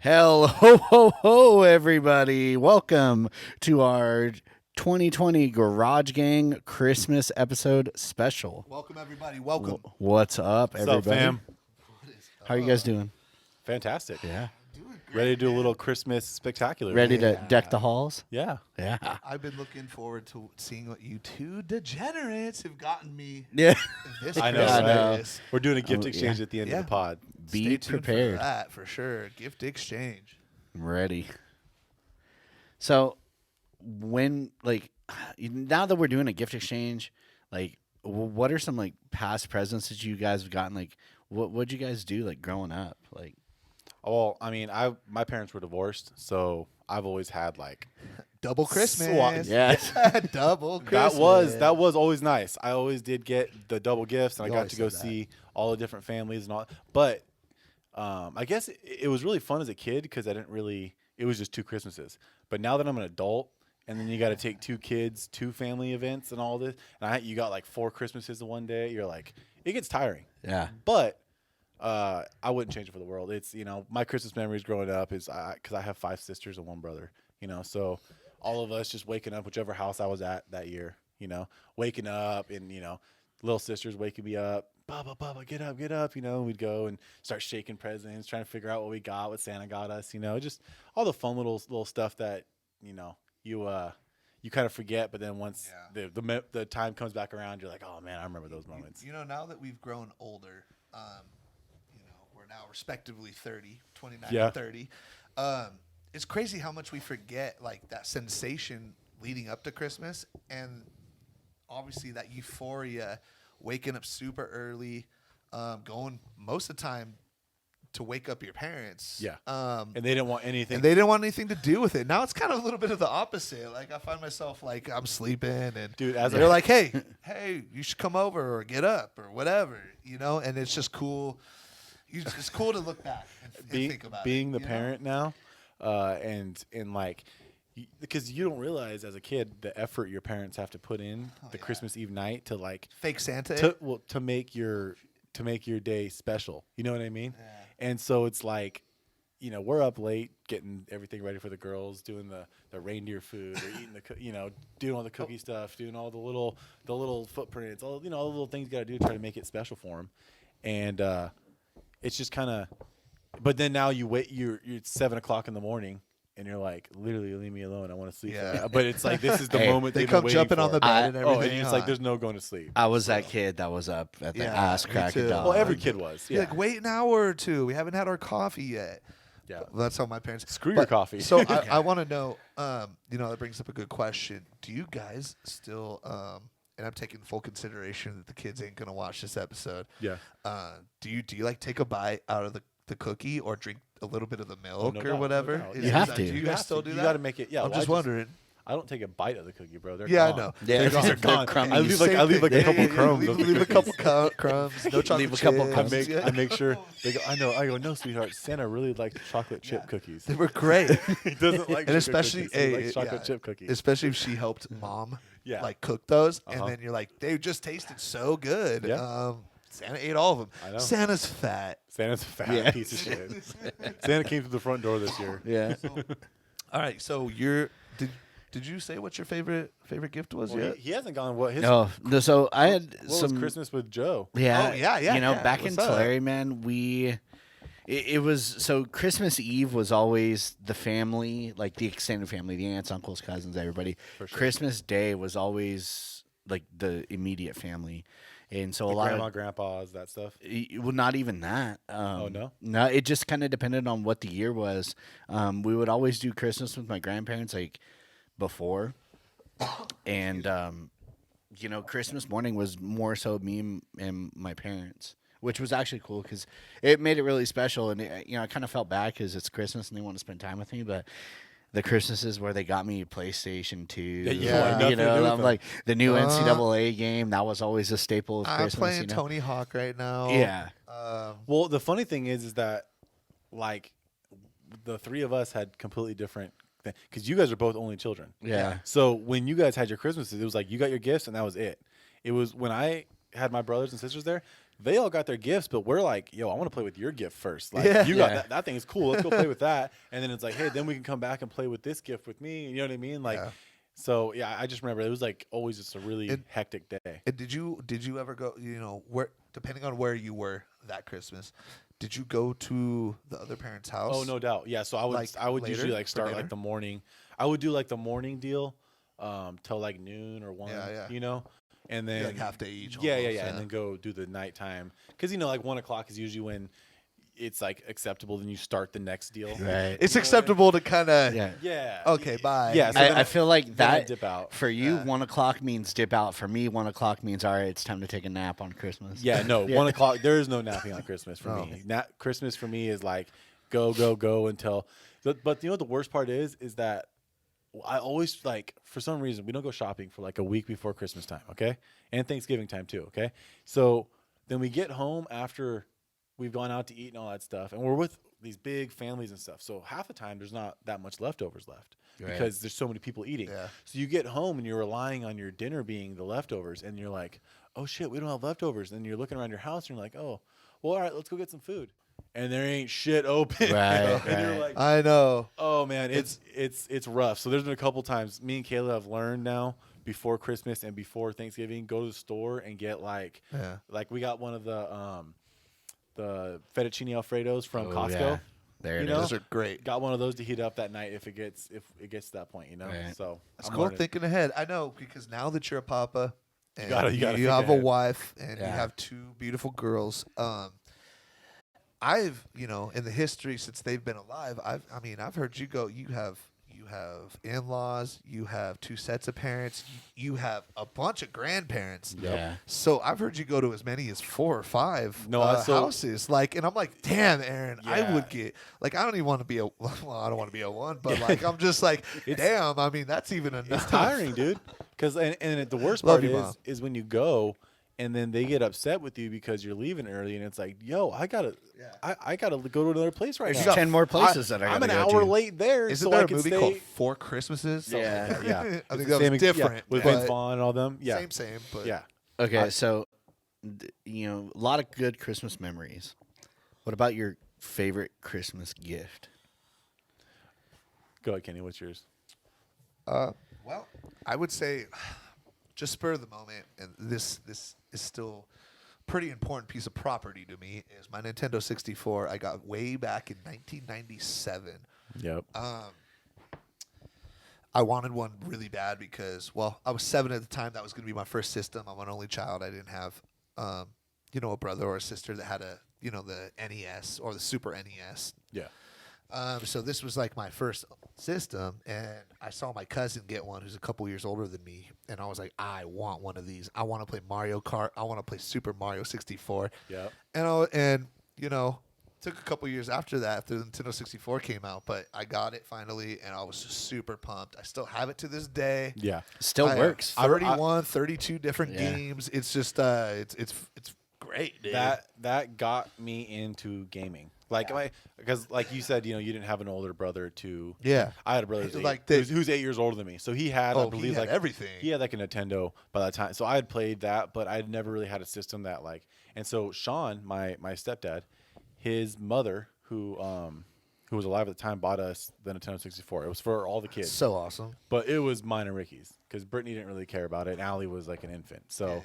Hell, ho, ho, ho, everybody. Welcome to our 2020 Garage Gang Christmas episode special. Welcome, everybody. Welcome. What's up, What's everybody? up, fam? How are you guys doing? Fantastic. Yeah. Doing great, Ready to do a man. little Christmas spectacular. Ready to deck the halls? Yeah. Yeah. I've been looking forward to seeing what you two degenerates have gotten me Yeah. this I know, Christmas. We're doing a gift Oh, exchange yeah. at the end Yeah. of the pod. Be Stay tuned prepared. for that for sure. Gift exchange. I'm ready. So, now that we're doing a gift exchange, what are some, past presents that you guys have gotten? What'd you guys do, growing up? Well, I mean, my parents were divorced, so I've always had Double Christmas. Yes. Double Christmas. that was always nice. I always did get the double gifts, and You I got always to go said that. see all the different families and all. But I guess it was really fun as a kid because it was just 2 Christmases. But now that I'm an adult, and then you got to take 2 kids, 2 family events, and all this, and you got 4 Christmases in one day. You're it gets tiring. Yeah. But I wouldn't change it for the world. It's my Christmas memories growing up is because I have 5 sisters and 1 brother. So all of us just waking up, whichever house I was at that year. Waking up and little sisters waking me up. Bubba, get up, and we'd go and start shaking presents, trying to figure out what Santa got us, just all the fun little stuff that, you kind of forget, but then once the time comes back around, you're like, oh man, I remember those moments. Now that we've grown older, we're now respectively 30, 29 Yeah. and 30. It's crazy how much we forget that sensation leading up to Christmas, and obviously that euphoria, waking up super early, going most of the time to wake up your parents. Yeah. And And they didn't want anything. they didn't want anything to do with it. Now it's kind of a little bit of the opposite. I find myself I'm sleeping, and Dude, they're like, hey, you should come over or get up or whatever, and it's just cool. It's cool to look back and think about being it, the you know? parent now, and because you don't realize as a kid the effort your parents have to put in the yeah. Christmas Eve night to Fake Santa. to make your day special. You know what I mean? Yeah. And so it's we're up late getting everything ready for the girls, doing the reindeer food, or eating doing all the cookie stuff, doing all the little footprints, all the little things you got to do to try to make it special for them. And it's just kind of, but then now you wait, you're 7 o'clock in the morning, and you're literally leave me alone. I want to sleep. Yeah. Right now. But it's this is the Hey, moment They they've come been jumping waiting on the for. bed and everything. Oh, and it's huh? there's no going to sleep. I was that kid that was up at the ass me crack too. of dawn. Well, every kid was. You're Yeah. wait an hour or two. We haven't had our coffee yet. Yeah. Well, that's how my parents. Screw your coffee. So I want to know. That brings up a good question. Do you guys still? And I'm taking full consideration that the kids ain't gonna watch this episode. Yeah. Do you take a bite out of the cookie or drink a little bit of the milk no or doubt, whatever? no doubt. Is You have that- to. Do you You guys have still to. do You that? got to make it. Yeah. I'm well, just wondering. I don't take a bite of the cookie, bro. They're Yeah, I gone. know. Yeah, They're gone. they're Gone. crummy. I leave a Yeah, couple yeah, crumbs. of the Leave a cookies. couple crumbs. No chocolate Leave a couple chips. crumbs. Yeah. I make sure they go. I go. No, sweetheart. Santa really likes chocolate chip cookies. They were great. He doesn't like And sugar especially, cookies. He hey, likes chocolate yeah, chip cookies. especially if she helped mom, Yeah. cook those, Uh-huh. and then you're they just tasted so good. Yeah. Santa ate all of them. I know. Santa's fat. Santa's a fat Yeah. piece of shit. Santa came through the front door this year. Yeah. All right, so did you say what your favorite gift was Well, yet? he hasn't gone. What his? No, so I had What was some Christmas with Joe? Yeah. Oh, yeah, yeah. Back in What's up? Tulare, man, it was so Christmas Eve was always the family, the extended family, the aunts, uncles, cousins, everybody. For sure. Christmas Day was always the immediate family. And so The a lot grandma, of grandpas, that stuff. well, not even that. Oh, no? No, it just kind of depended on what the year was. We would always do Christmas with my grandparents before, and Christmas morning was more so me and my parents, which was actually cool because it made it really special. And I kind of felt bad because it's Christmas and they want to spend time with me, but the Christmases where they got me PlayStation 2. you wanted nothing you to do know, with I'm them. like the new NCAA game. That was always a staple of I'm Christmas. playing Tony Hawk right now. Yeah. Well, the funny thing is that the 3 of us had completely different because you guys are both only children. Yeah. So when you guys had your Christmases, it was you got your gifts and that was it. It was when I had my brothers and sisters there, they all got their gifts, but we're like, yo, I want to play with your gift first. Like, Yeah. you got that thing is cool. Let's go play with that. And then it's like, hey, then we can come back and play with this gift with me. You know what I mean? Like, so yeah, I just remember it was like always just a really hectic day. And did you ever go? You know, where depending on where you were that Christmas, did you go to the other parent's house? Oh, no doubt. Yeah. So I would later usually like for start dinner? like the morning. I would do like the morning deal, till like noon or 1. Yeah. You know, and then Like half day each. Yeah, almost, and then go do the nighttime because you know like 1 o'clock is usually when it's like acceptable. Then you start the next deal. Right. It's acceptable to kind of. Yeah. Yeah. Okay, bye. Yeah. So then I feel like then I that dip out. for you, 1 o'clock means dip out. For me, 1 o'clock means all right. It's time to take a nap on Christmas. Yeah, no, 1 o'clock. There is no napping on Christmas for No. me. Christmas for me is like go until. But you know what the worst part is that I always like for some reason we don't go shopping for like a week before Christmas time, okay, and Thanksgiving time too, okay. So then we get home after we've gone out to eat and all that stuff, and we're with these big families and stuff. So half the time there's not that much leftovers left because there's so many people eating. Yeah. So you get home and you're relying on your dinner being the leftovers, and you're like, oh shit, we don't have leftovers. And you're looking around your house and you're like, oh, well, all right, let's go get some food. And there ain't shit open. Right, And you're right. like, I know. oh man, it's rough. So there's been a couple times me and Kayla have learned now before Christmas and before Thanksgiving, go to the store and get like we got one of the fettuccine Alfredos from Costco. Yeah. There it You know? is. Those are great. Got one of those to heat up that night if it gets to that point, you know. Right. So It's I'm cool learning. thinking ahead. I know because now that you're a papa, and gotta think have a ahead. wife and you Yeah. have 2 beautiful girls. I've in the history since they've been alive, I've heard you go. You have in-laws. You have 2 sets of parents. You have a bunch of grandparents. Yeah. So I've heard you go to as many as 4 or 5 No, so- houses. Like, and I'm like, damn, Aaron, I Yeah. would get like, I don't even want to be a. Well, I don't want to be a 1, but like, I'm just like, damn. I mean, that's even enough. It's tiring, dude. Because and the worst Love part you, Mom. is when you go and then they get upset with you because you're leaving early, and it's like, yo, I gotta go to another place right There's now. 10 more places that I I'm gotta an go hour to. late there. Isn't so there I a can movie stay. called 4 Christmases? Something Yeah. like that. Yeah, I It's think the that was same different. with but Vince Vaughn and all them. Yeah, Same, but yeah. Okay, so a lot of good Christmas memories. What about your favorite Christmas gift? Go ahead, Kenny. What's yours? Well, I would say, just spur of the moment, and this is still a pretty important piece of property to me, is my Nintendo 64. I got way back in 1997. Yep. I wanted one really bad because, well, I was 7 at the time. That was going to be my first system. I'm an only child. I didn't have, a brother or a sister that had the NES or the Super NES. Yeah. So this was like my first system, and I saw my cousin get one who's a couple years older than me, and I was like, I want one of these. I want to play Mario Kart. I want to play Super Mario 64. Yep. And took a couple years after that, after the Nintendo 64 came out, but I got it finally, and I was just super pumped. I still have it to this day. Yeah. Still I have works. 31, 32 different Yeah. games. It's just it's great, dude. That got me into gaming. Because like you said, you didn't have an older brother to. Yeah. I had a brother who's 8 years older than me, so he had, I believe, he had everything. He had like a Nintendo by that time, so I had played that, but I had never really had a system that like. And so Sean, my stepdad, his mother, who was alive at the time, bought us the Nintendo 64. It was for all the kids, So awesome. but it was mine and Ricky's because Brittany didn't really care about it, and Allie was like an infant. So,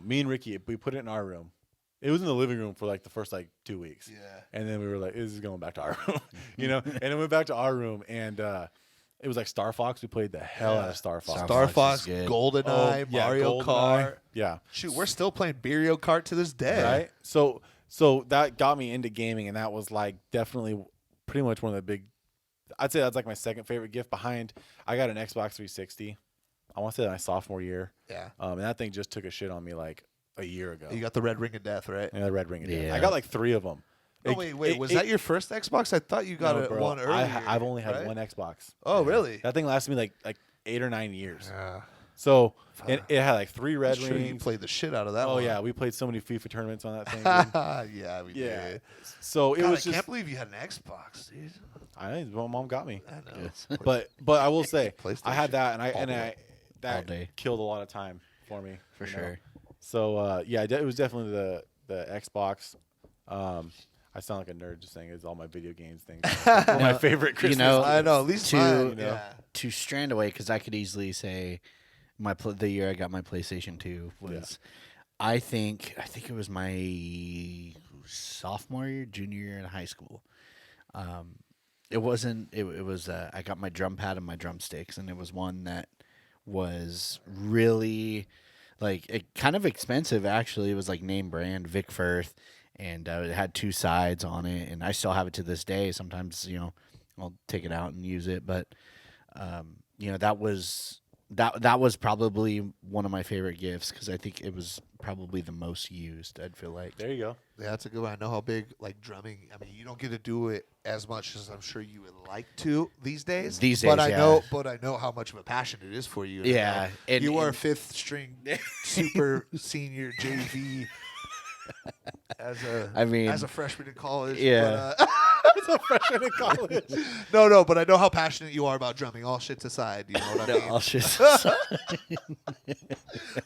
me and Ricky, we put it in our room. It was in the living room for like the first like 2 weeks. Yeah. And then we were like, this is going back to our room, And then we went back to our room, and it was like Star Fox. We played the hell out of Star Fox. Star Fox, is good. GoldenEye, Mario GoldenEye. Kart. Yeah. Shoot, we're still playing Mario Kart to this day. Right. So that got me into gaming, and that was like definitely pretty much one of the big. I'd say that's like my second favorite gift behind. I got an Xbox 360. I want to say my sophomore year. Yeah. And that thing just took a shit on me like a year ago. You got the Red Ring of Death, right? And the Red Ring of Death. Yeah. I got like 3 of them. Oh, wait. Was that your first Xbox? I thought you got one earlier. I've only had right? one Xbox. Oh, really? That thing lasted me like 8 or 9 years. Yeah. So it had like 3 red I'm sure you rings. played the shit out of that Oh one. yeah, we played so many FIFA tournaments on that thing. Dude. Yeah, we Yeah. did. So it God, was I just. can't believe you had an Xbox, dude. My mom got me. I know. Yes. But I will say I had PlayStation that, and all I day. killed a lot of time for me For you know? sure. So yeah, it was definitely the Xbox. I sound like a nerd just saying it's all my video games things. One of my favorite Christmas. I know. At gifts. least To- mine. you know. Yeah. To strand away, because I could easily say the year I got my PlayStation 2 was, I think it was my sophomore year, junior year in high school. It wasn't. It was. I got my drum pad and my drumsticks, and it was one that was really kind of expensive. Actually, it was like name brand Vic Firth, and it had two sides on it, and I still have it to this day. Sometimes I'll take it out and use it, but that was probably one of my favorite gifts because I think it was probably the most used. I'd feel like. There you go. Yeah, that's a good one. I know how big drumming. I mean, you don't get to do it as much as I'm sure you would like to these days. But I know how much of a passion it is for you. Yeah, and you were a fifth string super senior JV as a freshman in college. Yeah. But, It's a freshman in college. no, but I know how passionate you are about drumming. All shits aside, you know what I mean? I'll just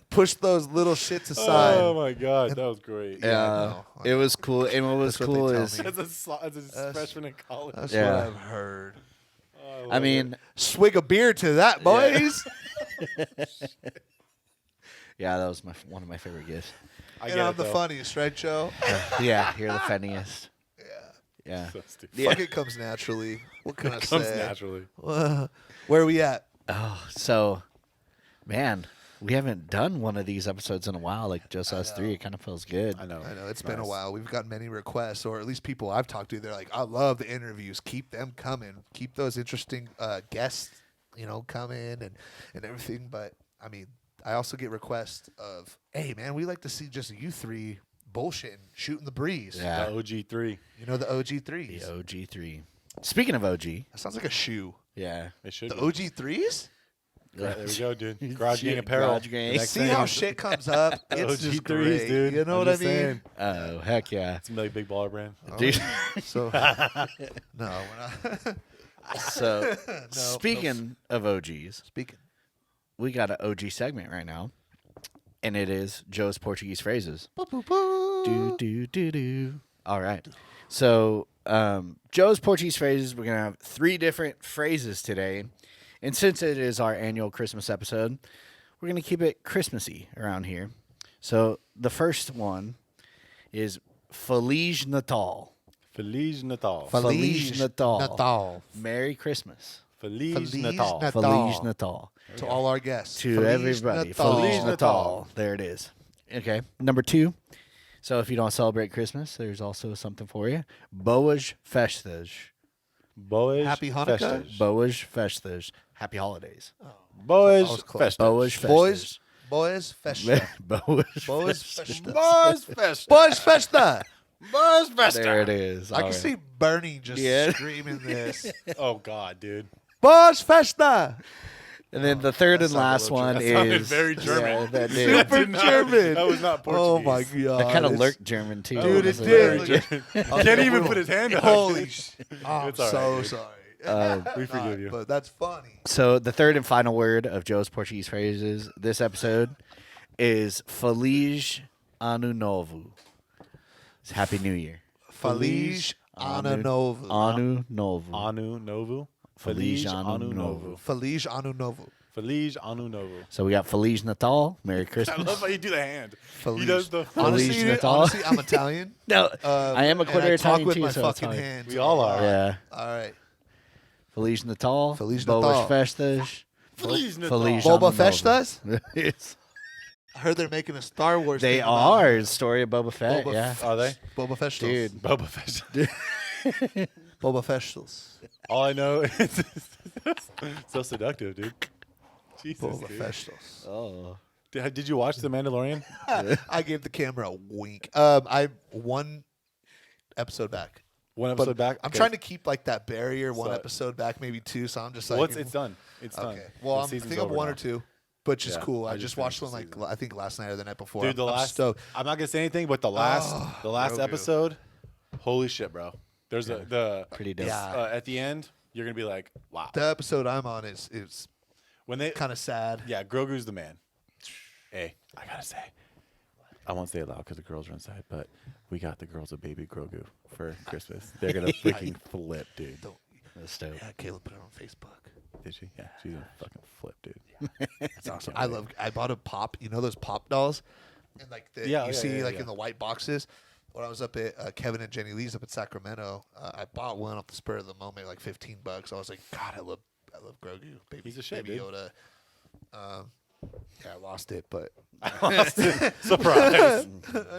Push those little shits aside. Oh my god, that was great. yeah, I it was cool. And what was That's what they cool tell is, me. As a freshman in college. That's Yeah. what I've heard. Oh, I mean, Swig a beer to that, boys. yeah, that was one of my favorite gifts. I And get I'm it, the though. funniest, right, Joe? Yeah, you're the funniest. Yeah. So stupid. Fuck it comes naturally. What can I It comes say? naturally. Where are we at? Oh, so, man, we haven't done one of these episodes in a while. Like just us three. It kind of feels good. I know. I know it's been a Nice. while. We've got many requests, or at least people I've talked to. They're like, "I love the interviews. Keep them coming. Keep those interesting guests, coming and everything." But I mean, I also get requests of, "Hey, man, we like to see just you three bullshitting, shooting the breeze." Yeah. The OG3. You know the OG3s. The OG3. Speaking of OG, That sounds like a shoe. yeah. It should The be. OG3s. Right, there we go, dude. Garage Gang Shit, Apparel. Garage Gang. The next See thing. how shit comes up. It's OG3s, just great, dude. You know I'm what I just mean? saying. Oh, heck yeah. It's a big baller brand. Dude. So no, we're not. So, No, speaking of OGs, Speaking. we got an OG segment right now, and it is Joe's Portuguese phrases. Do, do, do, do. All right. So, Joe's Portuguese phrases, we're going to have 3 different phrases today. And since it is our annual Christmas episode, we're going to keep it Christmassy around here. So, the first one is Feliz Natal. Feliz Natal. Feliz Natal. Natal. Merry Christmas. Feliz Feliz Natal. Natal. Feliz Natal. To all our guests. To Feliz everybody. Natal. Feliz Natal. Natal. There it is. Okay. Number 2. So if you don't celebrate Christmas, there's also something for you. Boas Festas. Boas Happy Hanukkah? Festas. Boas Festas. Happy holidays. Boas That was close. Festas. Boas Festas. Boys festa. Boas Boys Festas. festa. Boas Festas. Boys festa. Boas Festas. There it is. I All can right. see Bernie just Yeah. screaming this. Oh, God, dude. Boys festa. And then the third that and sounded a last little one That sounded is very German. Yeah, that did. Super Did not- German. That was not Portuguese. Oh my god. That kind of It's- lurked German too. Dude, it honestly. did. Very German. Can't even put his hand up. Holy shit. I'm It's all right, so dude. sorry. We forgive you. But that's funny. So the third and final word of Joe's Portuguese phrases this episode is Feliz Ano Novo. It's Happy New Year. Feliz Ano Novo. Ano Novo. Anu Novo. Feliz Feliz Ano Anu Novo. Novo. Feliz Ano Novo. Feliz Anu Novo. So we got Feliz Natal, Merry I Christmas. love how you do the hand. Feliz. He does the. Honestly, Feliz dude, Natal. honestly, I'm Italian. No, I am a and quarter I talk Italian with too, my so it's fucking hard. hands. We all are. Yeah. All right. Feliz Natal. Feliz Boas Natal. Festas. Feliz Natal. Feliz Boba Ano Novo. Festas? It's- I heard they're making a Star Wars. They thing about are. It's Story of Boba Fett. Boba Yeah. Are they? Boba Festas. Dude. Boba Fett. Boba Festas. All I know is so seductive, dude. Jesus, Boba dude. Festas. Oh. Did you watch The Mandalorian? I gave the camera a wink. I one episode back. One But episode back. I'm Okay. trying to keep like that barrier one So- episode back, maybe 2. So I'm just like, Well, it's done. It's done. okay. Well, The I'm season's thinking of over 1 now. or 2, which is Yeah, cool. I I just just watched finished one the like season. I think last night or the night before. Dude, the I'm last. stoked. I'm not gonna say anything, but the last Grogu. episode, holy shit, bro. There's the Pretty dope. Yeah. at the end, you're gonna be like, wow. The episode I'm on is When they kind of sad. yeah, Grogu's the man. Hey, I gotta say, I won't say it loud because the girls are inside, but we got the girls a baby Grogu for Christmas. They're gonna freaking flip, dude. Don't. That's dope. Yeah, Caleb put it on Facebook. Did she? Yeah, she's gonna fucking flip, dude. That's awesome. I bought a pop. You know those pop dolls, and like you see in the white boxes. When I was up at Kevin and Jenny Lee's up in Sacramento, I bought one off the spur of the moment, like $15. I was like, God, I love Grogu, baby. He's a shit, baby dude. Yoda. Yeah, I lost it, but Surprise. I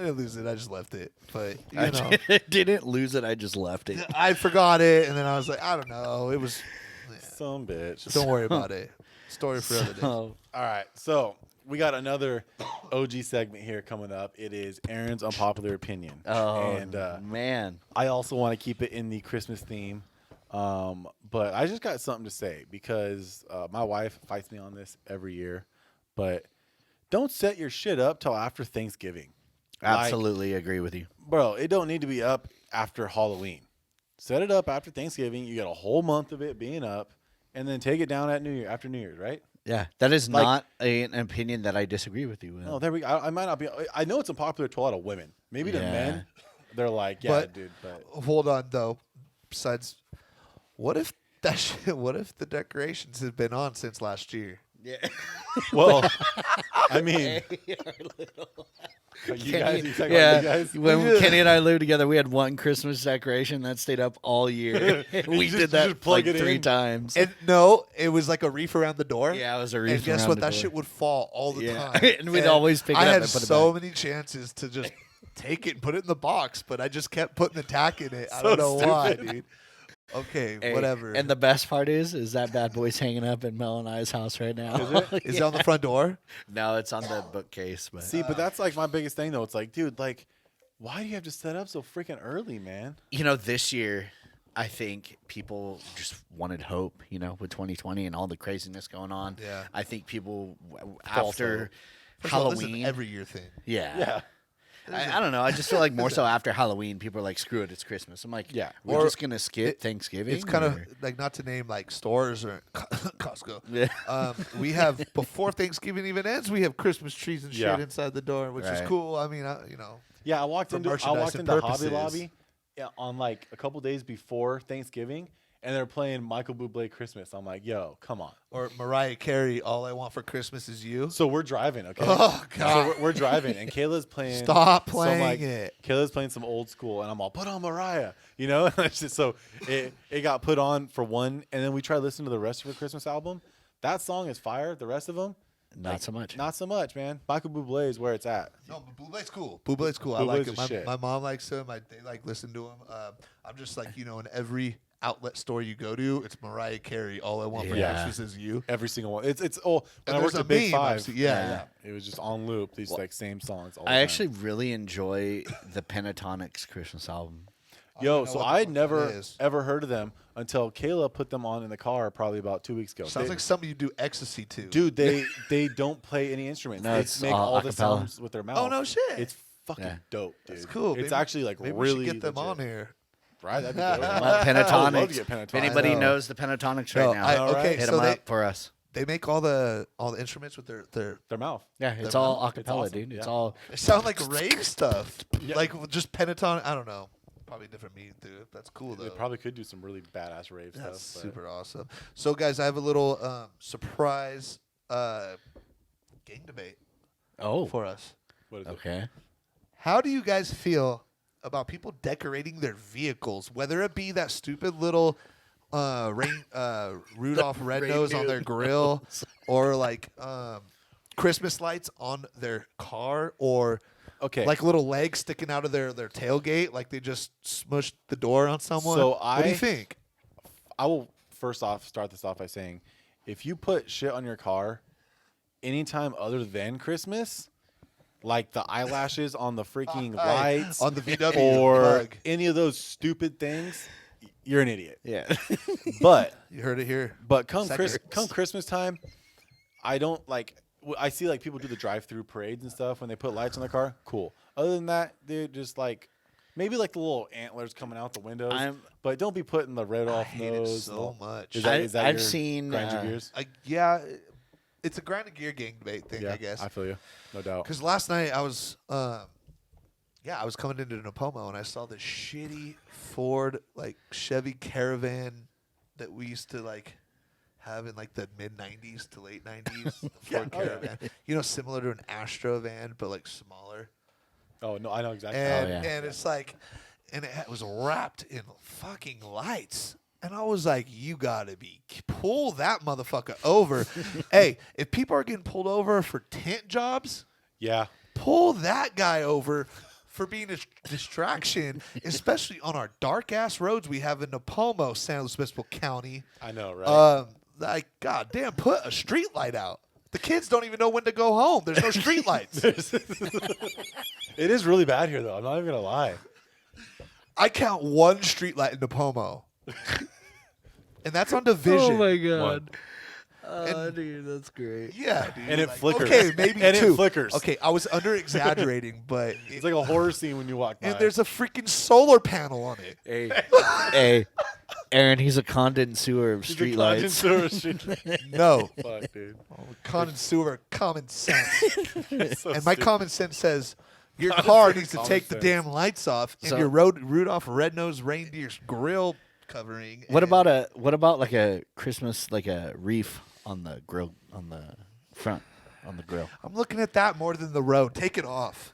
didn't lose it. I just left it. But you I know, didn't lose it. I just left it. I forgot it, and then I was like, I don't know. It was. Some bitch. Don't worry about it. Story for other days. All right, so we got another OG segment here coming up. It is Aaron's Unpopular Opinion. Oh, and man. I also want to keep it in the Christmas theme. But I just got something to say because my wife fights me on this every year. But don't set your shit up till after Thanksgiving. Absolutely agree with you. Bro, it don't need to be up after Halloween. Set it up after Thanksgiving. You got a whole month of it being up, and then take it down at after New Year's, right? Yeah, that is not an opinion that I disagree with you with. No, there we go. I might not be. I know it's unpopular to a lot of women. Maybe to men, they're like, yeah, dude. But hold on, though. Besides, what if that shit? What if the decorations have been on since last year? Yeah. well, I mean, you guys, when Kenny and I lived together, we had one Christmas decoration that stayed up all year. We did that like 3 times. And no, it was like a reef around the door. Yeah, it was a reef. And guess around what? the That door. shit would fall all the time. And we'd always pick it I up had and put it so back. many chances to just take it and put it in the box, but I just kept putting the tack in it. I So don't know why, stupid. dude. Okay, Hey, whatever. And the best part is that bad boy's hanging up in Mel and I's house right now. Is it on the front door? No, it's on the bookcase. But see, but that's like my biggest thing though. It's like, dude, like, why do you have to set up so freaking early, man? this year, I think people just wanted hope. With 2020 and all the craziness going on. Yeah. I think people False after First of all, this is an Halloween. every year thing. Yeah. I don't know. I just feel like more so after Halloween, people are like, "Screw it, it's Christmas." I'm like, Yeah. we're Or just gonna skip Thanksgiving." It's kind or- of like, not to name like stores or Costco. Yeah. We have before Thanksgiving even ends, we have Christmas trees and shit Yeah. inside the door, which is Right. cool. I mean, Yeah, I walked For into merchandising Hobby purposes. Lobby on like a couple days before Thanksgiving, and they're playing Michael Bublé Christmas. I'm like, yo, come on. or Mariah Carey, All I Want for Christmas Is You. So we're driving, okay? Oh, So God. we're driving, and Kayla's playing. Stop some, playing like, it. Kayla's playing some old school, and I'm all, put on Mariah, And it's just, so it got put on for one, and then we tried listening to the rest of her Christmas album. That song is fire. The rest of them, not so much. not so much, man. Michael Bublé is where it's at. No, but Bublé's cool. Bublé's cool. I Bublé's like the him. My, shit. my mom likes him. They like listen to him. I'm just like, in every outlet store you go to, it's Mariah Carey. All I Want for Yeah. Christmas Is You. Every single one. It's when And I there's worked a at Big meme, 5. obviously. Yeah. It was just on loop. These like same songs. All the I time. actually really enjoy the Pentatonics Christmas album. Yo, know so what I had that never is. ever heard of them until Kayla put them on in the car probably about 2 weeks ago. Sounds They- like something you do ecstasy to. dude, they don't play any instruments. No, They it's make all all the acapella. sounds with their mouth. Oh, no shit. It's fucking Yeah. dope, dude. That's cool. It's Maybe- actually like Maybe really we should get them legit. on here. Right? That'd be dope. Well, I would love to Pentatonics. get Pentatonics. If anybody I know. knows the Pentatonics right No, now, okay, hit so them they- up for us. They make all the instruments with their Their mouth. Yeah, it's They're all not- acapella, it's awesome, dude. It's yeah. all. It sound like rave stuff. Yeah. Like just pentatonic. I don't know. Probably different meaning to it. That's cool though. They probably could do some really badass rave That's stuff. but- super awesome. So guys, I have a little surprise game debate Oh, for us. What is it? okay. How do you guys feel about people decorating their vehicles, whether it be that stupid little Rudolph Red Nose on their grill, or like Christmas lights on their car, or Okay. like little legs sticking out of their tailgate, like they just smushed the door on someone? So what do you think? I will first off start this off by saying, if you put shit on your car anytime other than Christmas, like the eyelashes on the freaking lights on the VW or plug. any of those stupid things, you're an idiot. Yeah. But You heard it here. come Seconds. Christmas time, I don't like. I see like people do the drive-through parades and stuff when they put lights on their car. Cool. Other than that, dude, just like maybe like the little antlers coming out the windows. But don't be putting the red I off hate it nose. so much. Is that I've your seen, grind your gears? Yeah, it's a grind and gear gang debate thing, Yeah, I guess. I feel you, no doubt. Because last night I was, I was coming into Napomo and I saw this shitty Ford like Chevy Caravan that we used to like have in like the mid '90s to late '90s. The Ford Caravan, you know, similar to an Astro van but like smaller. Oh no, I know exactly. And yeah. and it's like, and it was wrapped in fucking lights. And I was like, you gotta pull that motherfucker over. Hey, if people are getting pulled over for tent jobs, Yeah, pull that guy over for being a distraction, especially on our dark ass roads we have in Napomo, San Luis Obispo County. I know, right? Like, goddamn, put a street light out. The kids don't even know when to go home. There's no street lights. It is really bad here, though. I'm not even gonna lie. I count one street light in Napomo. And that's on Division. Oh my god. And- Dude, that's great. Yeah, dude. And it flickers. Okay, maybe And it two. flickers. Okay, I was under exaggerating, but It's like a horror scene when you walk by. and there's a freaking solar panel on it. Hey, Aaron, he's a condenser of He's a streetlights. condenser. No, Fuck, dude. connoisseur, common sense. It's so And my stupid. common sense says your Common car sense, needs to common take the sense. damn lights off and So- your Rudolph Red-Nosed Reindeer's grill covering. What and- about like a Christmas, like a reef on the grill, on the front, on the grill? I'm looking at that more than the road. Take it off.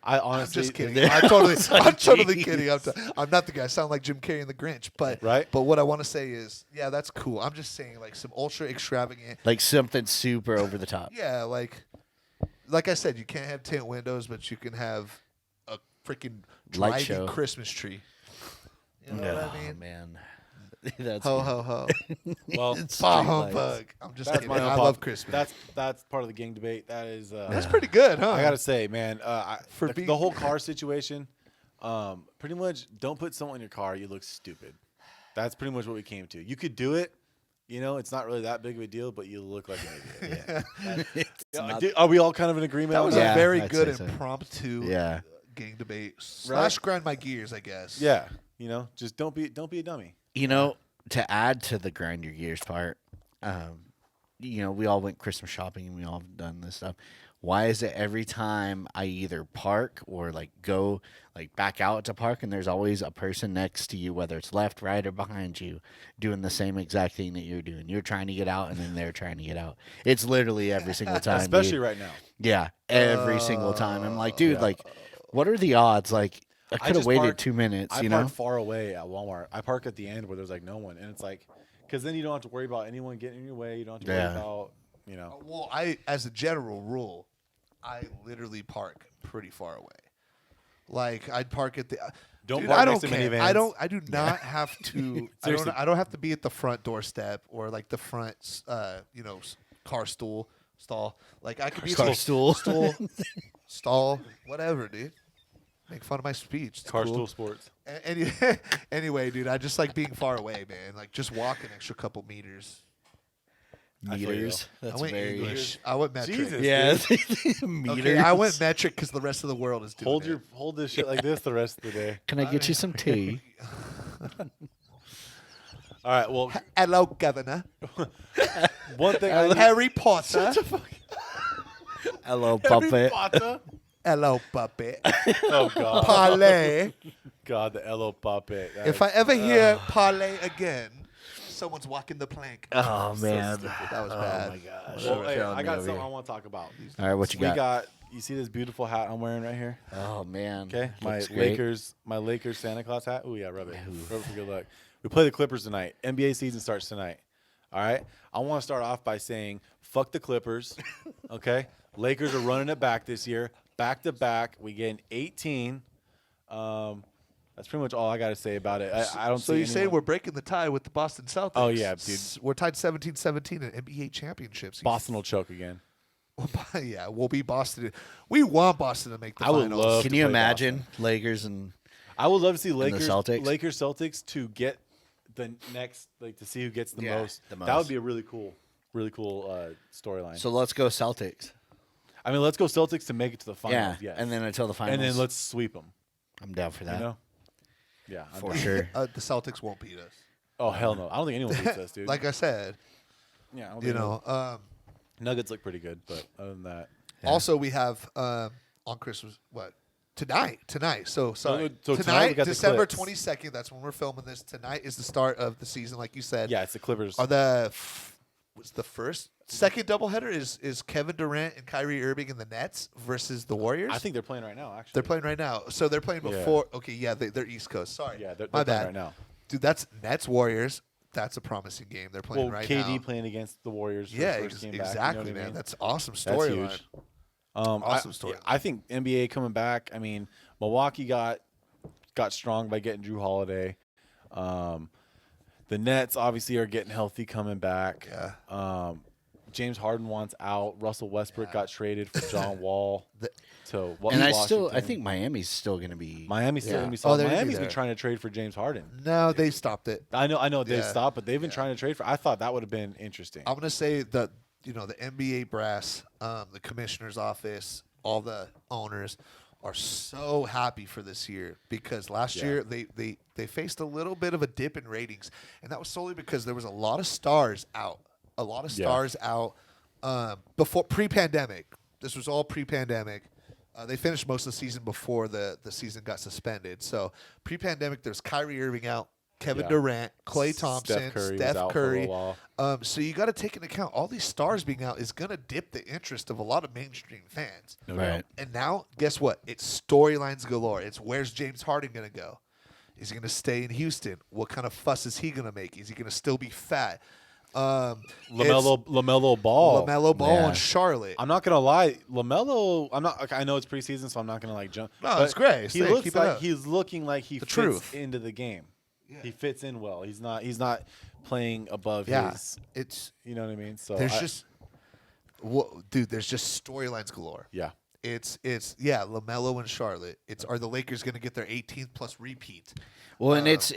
I I'm honestly just kidding. there- I'm totally Jeez. kidding. I'm not the guy. I sound like Jim Carrey in The Grinch. But Right. But what I want to say is, yeah, that's cool. I'm just saying, like some ultra extravagant. Like something super over the top. Yeah, like I said, you can't have tint windows, but you can have a freaking Light driving show. Christmas tree. You know what I mean? Man. That's Ho ho ho! Well, It's Bah streetlights. humbug! I'm just that's kidding. my own I pop- love Christmas. That's part of the gang debate. That is. That's pretty good, huh? I gotta say, man, For the, being- the whole car situation, pretty much don't put someone in your car. You look stupid. That's pretty much what we came to. You could do it. You know, it's not really that big of a deal, but you look like an idiot. It's Yeah, not- are we all kind of in agreement That on was that? Yeah, a very I'd good say so. impromptu Yeah. gang debate slash grind my gears, I guess. Yeah, you know, just don't be a dummy. You know, to add to the grind your gears part, you know, we all went Christmas shopping and we all have done this stuff. Why is it every time I either park or like go like back out to park and there's always a person next to you, whether it's left, right, or behind you, doing the same exact thing that you're doing? You're trying to get out and then they're trying to get out. It's literally every single time. Especially dude. right now. Yeah, every single time. I'm like, dude, Yeah. like, what are the odds? Like, I could have just waited park- 2 minutes, I you park know? far away at Walmart. I park at the end where there's like no one, and it's like, because then you don't have to worry about anyone getting in your way. You don't have to worry Yeah. about, you know. Well, as a general rule, I literally park pretty far away. Like I'd park at the. Don't Dude, park I next don't to care. minivans. I do not have to. Seriously. I don't have to be at the front doorstep or like the front, car stall. Like I could be at Car the stool. stall, whatever, dude. Make fun of my speech. It's Car cool. stool sports. Anyway, dude, I just like being far away, man. Like just walk an extra couple meters. I feel you. Meters. That's I went very English. I went metric. Jesus. Yeah, meters. Okay, I went metric because the rest of the world is doing it. Hold this shit like this the rest of the day. Can I get you some tea? All right. Well, Hello, Governor. one thing. I Harry Potter. Hello, puppet. Hello, puppet. Oh God. Parlay. God, the Elo puppet. That If is- I ever hear parlay again, someone's walking the plank. Oh man, That was oh bad. my gosh. well, You're hey, killing I me got over something I here. want to talk about. All right, what you We got? got. You see this beautiful hat I'm wearing right here? Oh man. Okay, my Looks great. Lakers Santa Claus hat. Ooh yeah, rub it. Rub it for good luck. We play the Clippers tonight. NBA season starts tonight. All right. I want to start off by saying fuck the Clippers. Okay, Lakers are running it back this year, back to back. We get 18. That's pretty much all I got to say about it. I don't. So see you're saying anyone- we're breaking the tie with the Boston Celtics? Oh, yeah, dude. We're tied 17-17 in NBA championships. Boston will choke again. Yeah, we'll be Boston. We want Boston to make the I would finals. love Can to you play imagine Lakers and I would love to see the Lakers Celtics? to get the next, like to see who gets the Yeah, most. the That most. would be a really cool storyline. so let's go Celtics. I mean, let's go Celtics to make it to the Yeah, finals. Yes. and then until the finals. and then let's sweep them. I'm down for that You know? Yeah, I'm for down. sure. The Celtics won't beat us. Oh hell no! I don't think anyone beats us, dude. Like I said, yeah, I don't you think know. Nuggets look pretty good, but other than that, Yeah. Also, we have on Christmas tonight. So sorry, So tonight we tonight got the December Clips. 22nd. That's when we're filming this. Tonight is the start of the season, like you said. yeah, it's the Clippers. Are what's the second doubleheader is Kevin Durant and Kyrie Irving in the Nets versus the Warriors? I think they're playing right now. Actually, they're playing right now. So they're playing Yeah. before. Okay, yeah, they're East Coast. Sorry, Yeah, they're my playing bad. right now. Dude, that's Nets Warriors. That's a promising game. They're playing Well, right KD now. playing against the Warriors. For Yeah, the first game back, exactly, you know what I man. mean? That's awesome That's storyline. huge. Awesome story. I think NBA coming back. I mean, Milwaukee got strong by getting Drew Holiday. The Nets obviously are getting healthy coming back. Yeah. James Harden wants out. Russell Westbrook Yeah. got traded for John Wall. The- And I Washington. think Miami's still going to be. Miami's still Yeah. gonna be Oh, solid. they're gonna be Miami's been there. trying to trade for James Harden. No, they stopped it. I know they've Yeah. stopped, but they've been Yeah. trying to trade for. I thought that would have been interesting. I'm gonna say that the NBA brass, the commissioner's office, all the owners are so happy for this year because last Yeah. year they faced a little bit of a dip in ratings, and that was solely because there was a lot of stars out. Before pre-pandemic. This was all pre-pandemic. They finished most of the season before the season got suspended. So pre-pandemic, there's Kyrie Irving out, Kevin Yeah. Durant, Klay Thompson, Steph Curry was Steph out for a Curry. little while. So you got to take into account all these stars being out is going to dip the interest of a lot of mainstream fans. No Right. doubt. And now, guess what? It's storylines galore. It's where's James Harden going to go? Is he going to stay in Houston? What kind of fuss is he going to make? Is he going to still be fat? LaMelo Ball. LaMelo Ball Yeah. in Charlotte. I'm not gonna lie, LaMelo. I'm not. I know it's preseason, so I'm not gonna like jump. No, but it's great. He Stay, looks keep it like up. he's looking like he The fits truth. into the game. Yeah. He fits in well. He's not playing above Yeah, his. it's You know what I mean? So there's there's just storylines galore. yeah. It's LaMelo and Charlotte. Are the Lakers going to get their 18th plus repeat? Well, and it's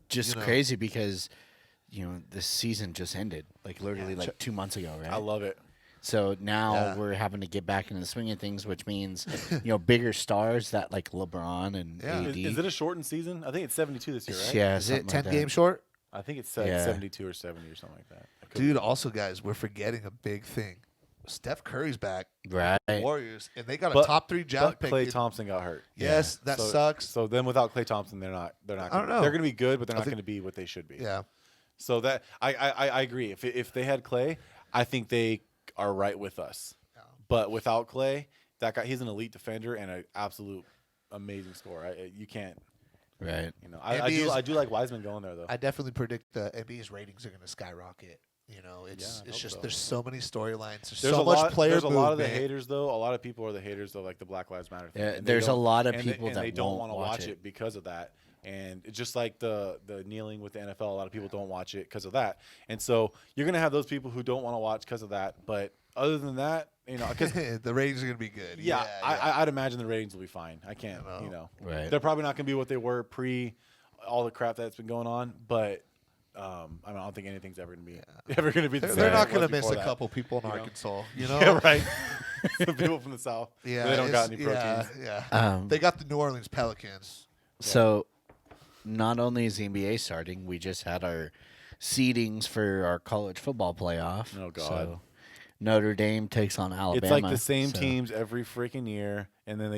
just you know. crazy because the season just ended like literally like 2 months ago, right? I love it. So now Yeah. we're having to get back into the swing of things, which means bigger stars that like LeBron and Yeah. AD. Is it a shortened season? I think it's 72 this year, right? Yeah, Is it something 10 like that. games short? I think it's Yeah. 72 or 70 or something like that. I could Dude, be- also, guys, we're forgetting a big thing. Steph Curry's back. Right. Warriors, and they got a But- top 3 draft but pick. Klay in- Thompson got hurt. Yes, that So- sucks. So then without Klay Thompson, they're not. I don't Gonna, know. They're going to be good, but they're I not think- going to be what they should be. Yeah. So that I agree. If they had Clay, I think they are right with us. Yeah. But without Clay, that guy, he's an elite defender and an absolute amazing scorer. You can't. Right. I do like Wiseman going there though. I definitely predict the NBA's ratings are going to skyrocket. I It's hope just so. there's so many storylines. There's There's so a much lot. player There's a lot of the movement. haters though. A lot of people are the haters of like the Black Lives Matter thing. Yeah, and they there's a don't- lot of and people they that don't won't wanna watch watch it. it because of that. And it's just like the kneeling with the NFL, a lot of people don't watch it because of that. And so you're gonna have those people who don't want to watch because of that. But other than that, because The ratings are going to be good. yeah, I'd imagine the ratings will be fine. I can't, I know. Right. They're probably not going to be what they were pre all the crap that's been going on. But I don't think anything's ever going to be the same. They're not as it going was to miss before a that. couple people in You know? Arkansas. Yeah, right. The people from the south. Yeah, they don't got it's- any proteins. Yeah. They got the New Orleans Pelicans. So, not only is the NBA starting, we just had our seedings for our college football playoff. Oh, God. So Notre Dame takes on Alabama. It's like the same so- teams every freaking year, and then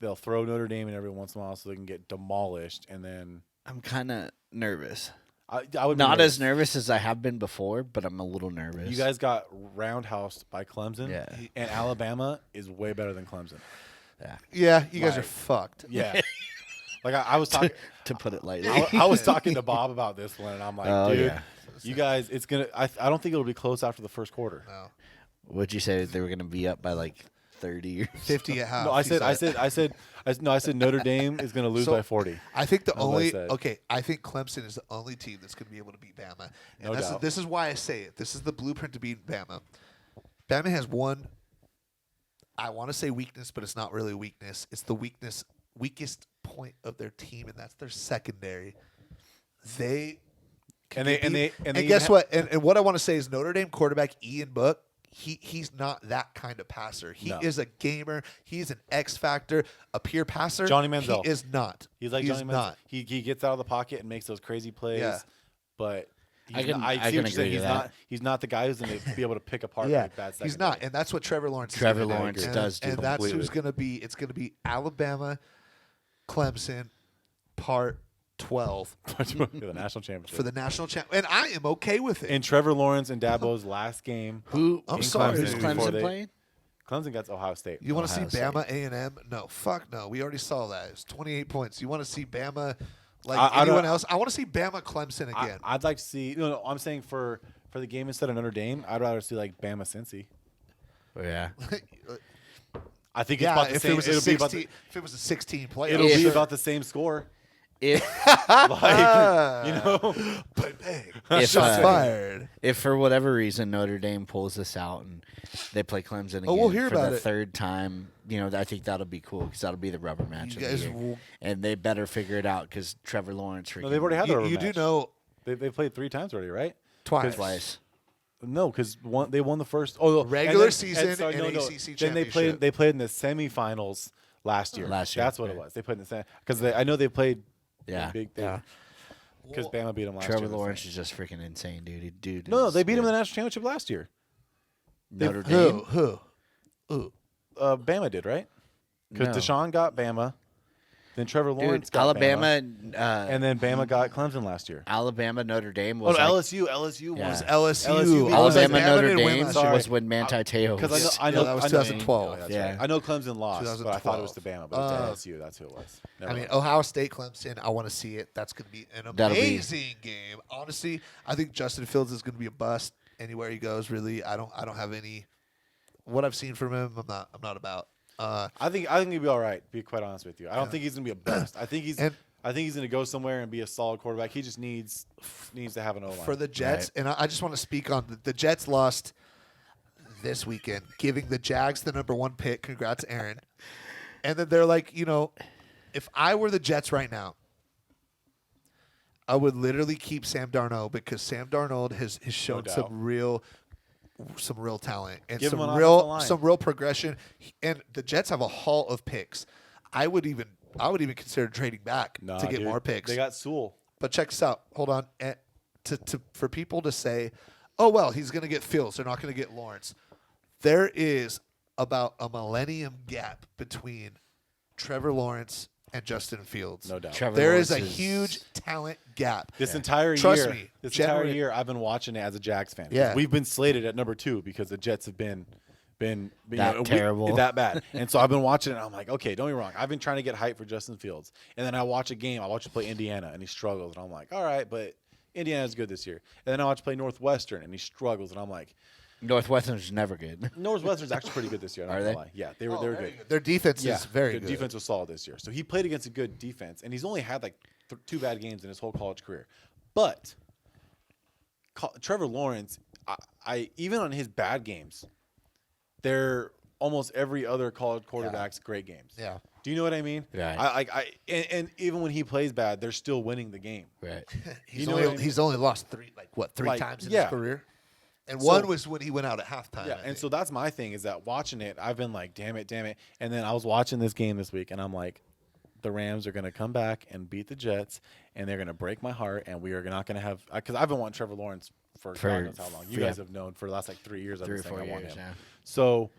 they'll throw Notre Dame in every once in a while so they can get demolished, and then I'm kind of nervous. I would be Not as nervous as I have been before, but I'm a little nervous. You guys got roundhoused by Clemson, Yeah. and Alabama is way better than Clemson. Yeah. Yeah, you guys are Like- fucked. Yeah, like I was talking. To put it lightly. I was talking to Bob about this one, and I'm like, Oh, dude, yeah. you guys, it's gonna. I don't think it'll be close after the first quarter. No. Would you say they were going to be up by like 30 or 50 at half. No, I he said Notre Dame is gonna lose So- by 40. I think the That's what I only said. I think Clemson is the only team that's going to be able to beat Bama, and No doubt. this is why I say it. This is the blueprint to beat Bama. Bama has one. I want to say weakness, but it's not really a weakness. It's the weakest point of their team, and that's their secondary. They And they and even guess ha- what? And what I want to say is Notre Dame quarterback Ian Book. He's not that kind of passer. He No. is a gamer. He's an X factor, a pure passer. Johnny Manziel. He is not. He's like He's Johnny Manziel. not. He gets out of the pocket and makes those crazy plays. Yeah. But He's can- not, I I see can what you're saying. agree to He's that. not. He's not the guy who's going to be able to pick apart Yeah, like bad he's secondary. not, and that's what Trevor Lawrence. Trevor is gonna do. Lawrence And- does do and that's completely. who's going to be. It's going to be Alabama, Clemson, part 12 for the national championship. for the national champ, and I am okay with it. in Trevor Lawrence and Dabo's last game, I'm in sorry, Who's dude. before Clemson they- playing? Clemson gets Ohio State. You want to see Ohio Bama A&M? No, fuck no. We already saw that. It's 28 points. You want to see Bama like I anyone don't- else? I want to see Bama Clemson again. I'd like to see. No, I'm saying for the game instead of Notre Dame, I'd rather see like Bama Cincy. Yeah. I think it's yeah, about the if same. it was a It'll be 16, about the, if it was a 16 playoff, it'll be If- about the same score. If Like you know, bang, bang. If, Shots uh, fired. if for whatever reason Notre Dame pulls this out and they play Clemson again Oh, we'll hear for about the it. third time, I think that'll be cool because that'll be the rubber match. You of guys the year. will- And they better figure it out because Trevor Lawrence. no, they've already had their You do match. know They played 3 times already, right? twice. twice. No, because they won the first. Oh, Regular and season and sorry, ACC Then they championship. played in the semifinals last year. Last year, That's what it right. was. They played in the because I know they played. Yeah. Big Yeah. Because Bama beat them last Trevor year. in the Lawrence semi. is just freaking insane, dude. Dude. No, is they beat him in the good. national championship last year. Notre Dame. Who? Bama did, right? Because No. Deshaun got Bama, then Trevor Dude, Lawrence got Alabama, Bama, and then Bama got Clemson last year. Alabama, Notre Dame Oh, was like, LSU Yeah. was LSU. LSU beat Alabama, Bama Notre didn't win Dame last Sorry. was when Manti Te'o because was. I know Yeah, that was I know- 2012. that's Yeah. right. I know Clemson lost, but I thought it was to 2012. Bama, but it was to LSU. That's who it was. Never I mean, mind. Ohio State, Clemson. I want to see it. That's going to be an That'll be- amazing game. Honestly, I think Justin Fields is going to be a bust anywhere he goes. Really, I don't have any. What I've seen from him, I'm not about. I think he'll be all right. To be quite honest with you, I don't think he's gonna be a bust. I think he's gonna go somewhere and be a solid quarterback. He just needs to have an O-line. For the Jets, and I just want to speak on the Jets lost this weekend, giving the Jags the #1 pick. Congrats, Aaron. And then they're like, if I were the Jets right now, I would literally keep Sam Darnold because Sam Darnold has shown doubt. some real talent and Give him an some offensive line. real progression. And the Jets have a haul of picks. I would even consider trading back Nah, to get dude. more picks. They got Sewell. But check this out. Hold on. For people to say, oh, well, he's going to get Fields. They're not going to get Lawrence. There is about a millennium gap between Trevor Lawrence and Justin Fields. No doubt. Trevor There is a Lawrence huge talent gap. This entire Trust year, me, this entire generate- year, I've been watching it as a Jags fan. 'Cause Yeah. we've been slated at '2 because the Jets have been That terrible. that bad. And so I've been watching it. And I'm like, okay, don't get me wrong. I've been trying to get hype for Justin Fields, and then I watch a game. I watch him play Indiana, and he struggles, and I'm like, all right, but Indiana's good this year. And then I watch him play Northwestern, and he struggles, and I'm like, Northwestern's never good. Northwestern's actually pretty good this year. I'm not Are gonna they? lie. Yeah, they were good. Their defense is very their good. defense was solid this year. So he played against a good defense, and he's only had like 2 bad games in his whole college career. But Trevor Lawrence, I even on his bad games, they're almost every other college quarterback's great games. Yeah. Do you know what I mean? Right. And even when he plays bad, they're still winning the game. Right. He's, You know only, what I mean? he's only lost three Like, times in yeah. his career. And So- one was when he went out at halftime. Yeah, I and think. so that's my thing is that watching it, I've been like, damn it. And then I was watching this game this week, and I'm like, the Rams are going to come back and beat the Jets, and they're going to break my heart, and we are not going to have – because I've been wanting Trevor Lawrence for God knows how long. You yeah. guys have known for the last like 3 years. I've 3 been or saying 4 I want years. him. Yeah. So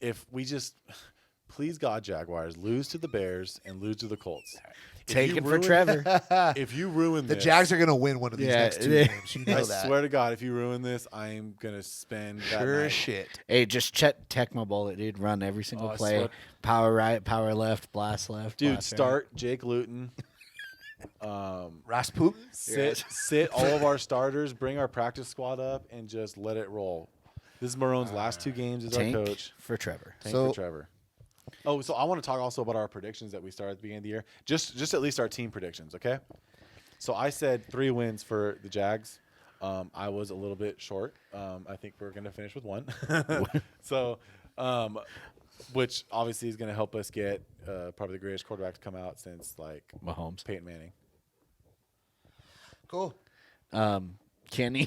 if we just – please God, Jaguars, lose to the Bears and lose to the Colts. If Take you it for ruin- Trevor. If you ruin the this, Jags are going to win one of these Yeah, next 2 they- games. You know I that. swear to God, if you ruin this, I'm going to spend that Sure night. as shit. Hey, just check Tecmo Bullet, dude. Run every single Oh, I play. swear. Power right, power left, blast left. Dude, blast right. start Jake Luton. Rasputin? Sit all of our starters, bring our practice squad up, and just let it roll. This is Marone's last 2 games as Tank our coach. for Trevor. Tank So- for Trevor. Oh, so I want to talk also about our predictions that we started at the beginning of the year. Just at least our team predictions, okay? So I said 3 wins for the Jags. I was a little bit short. I think we're going to finish with 1. So, which obviously is going to help us get probably the greatest quarterback to come out since like Mahomes. Peyton Manning. Cool. Kenny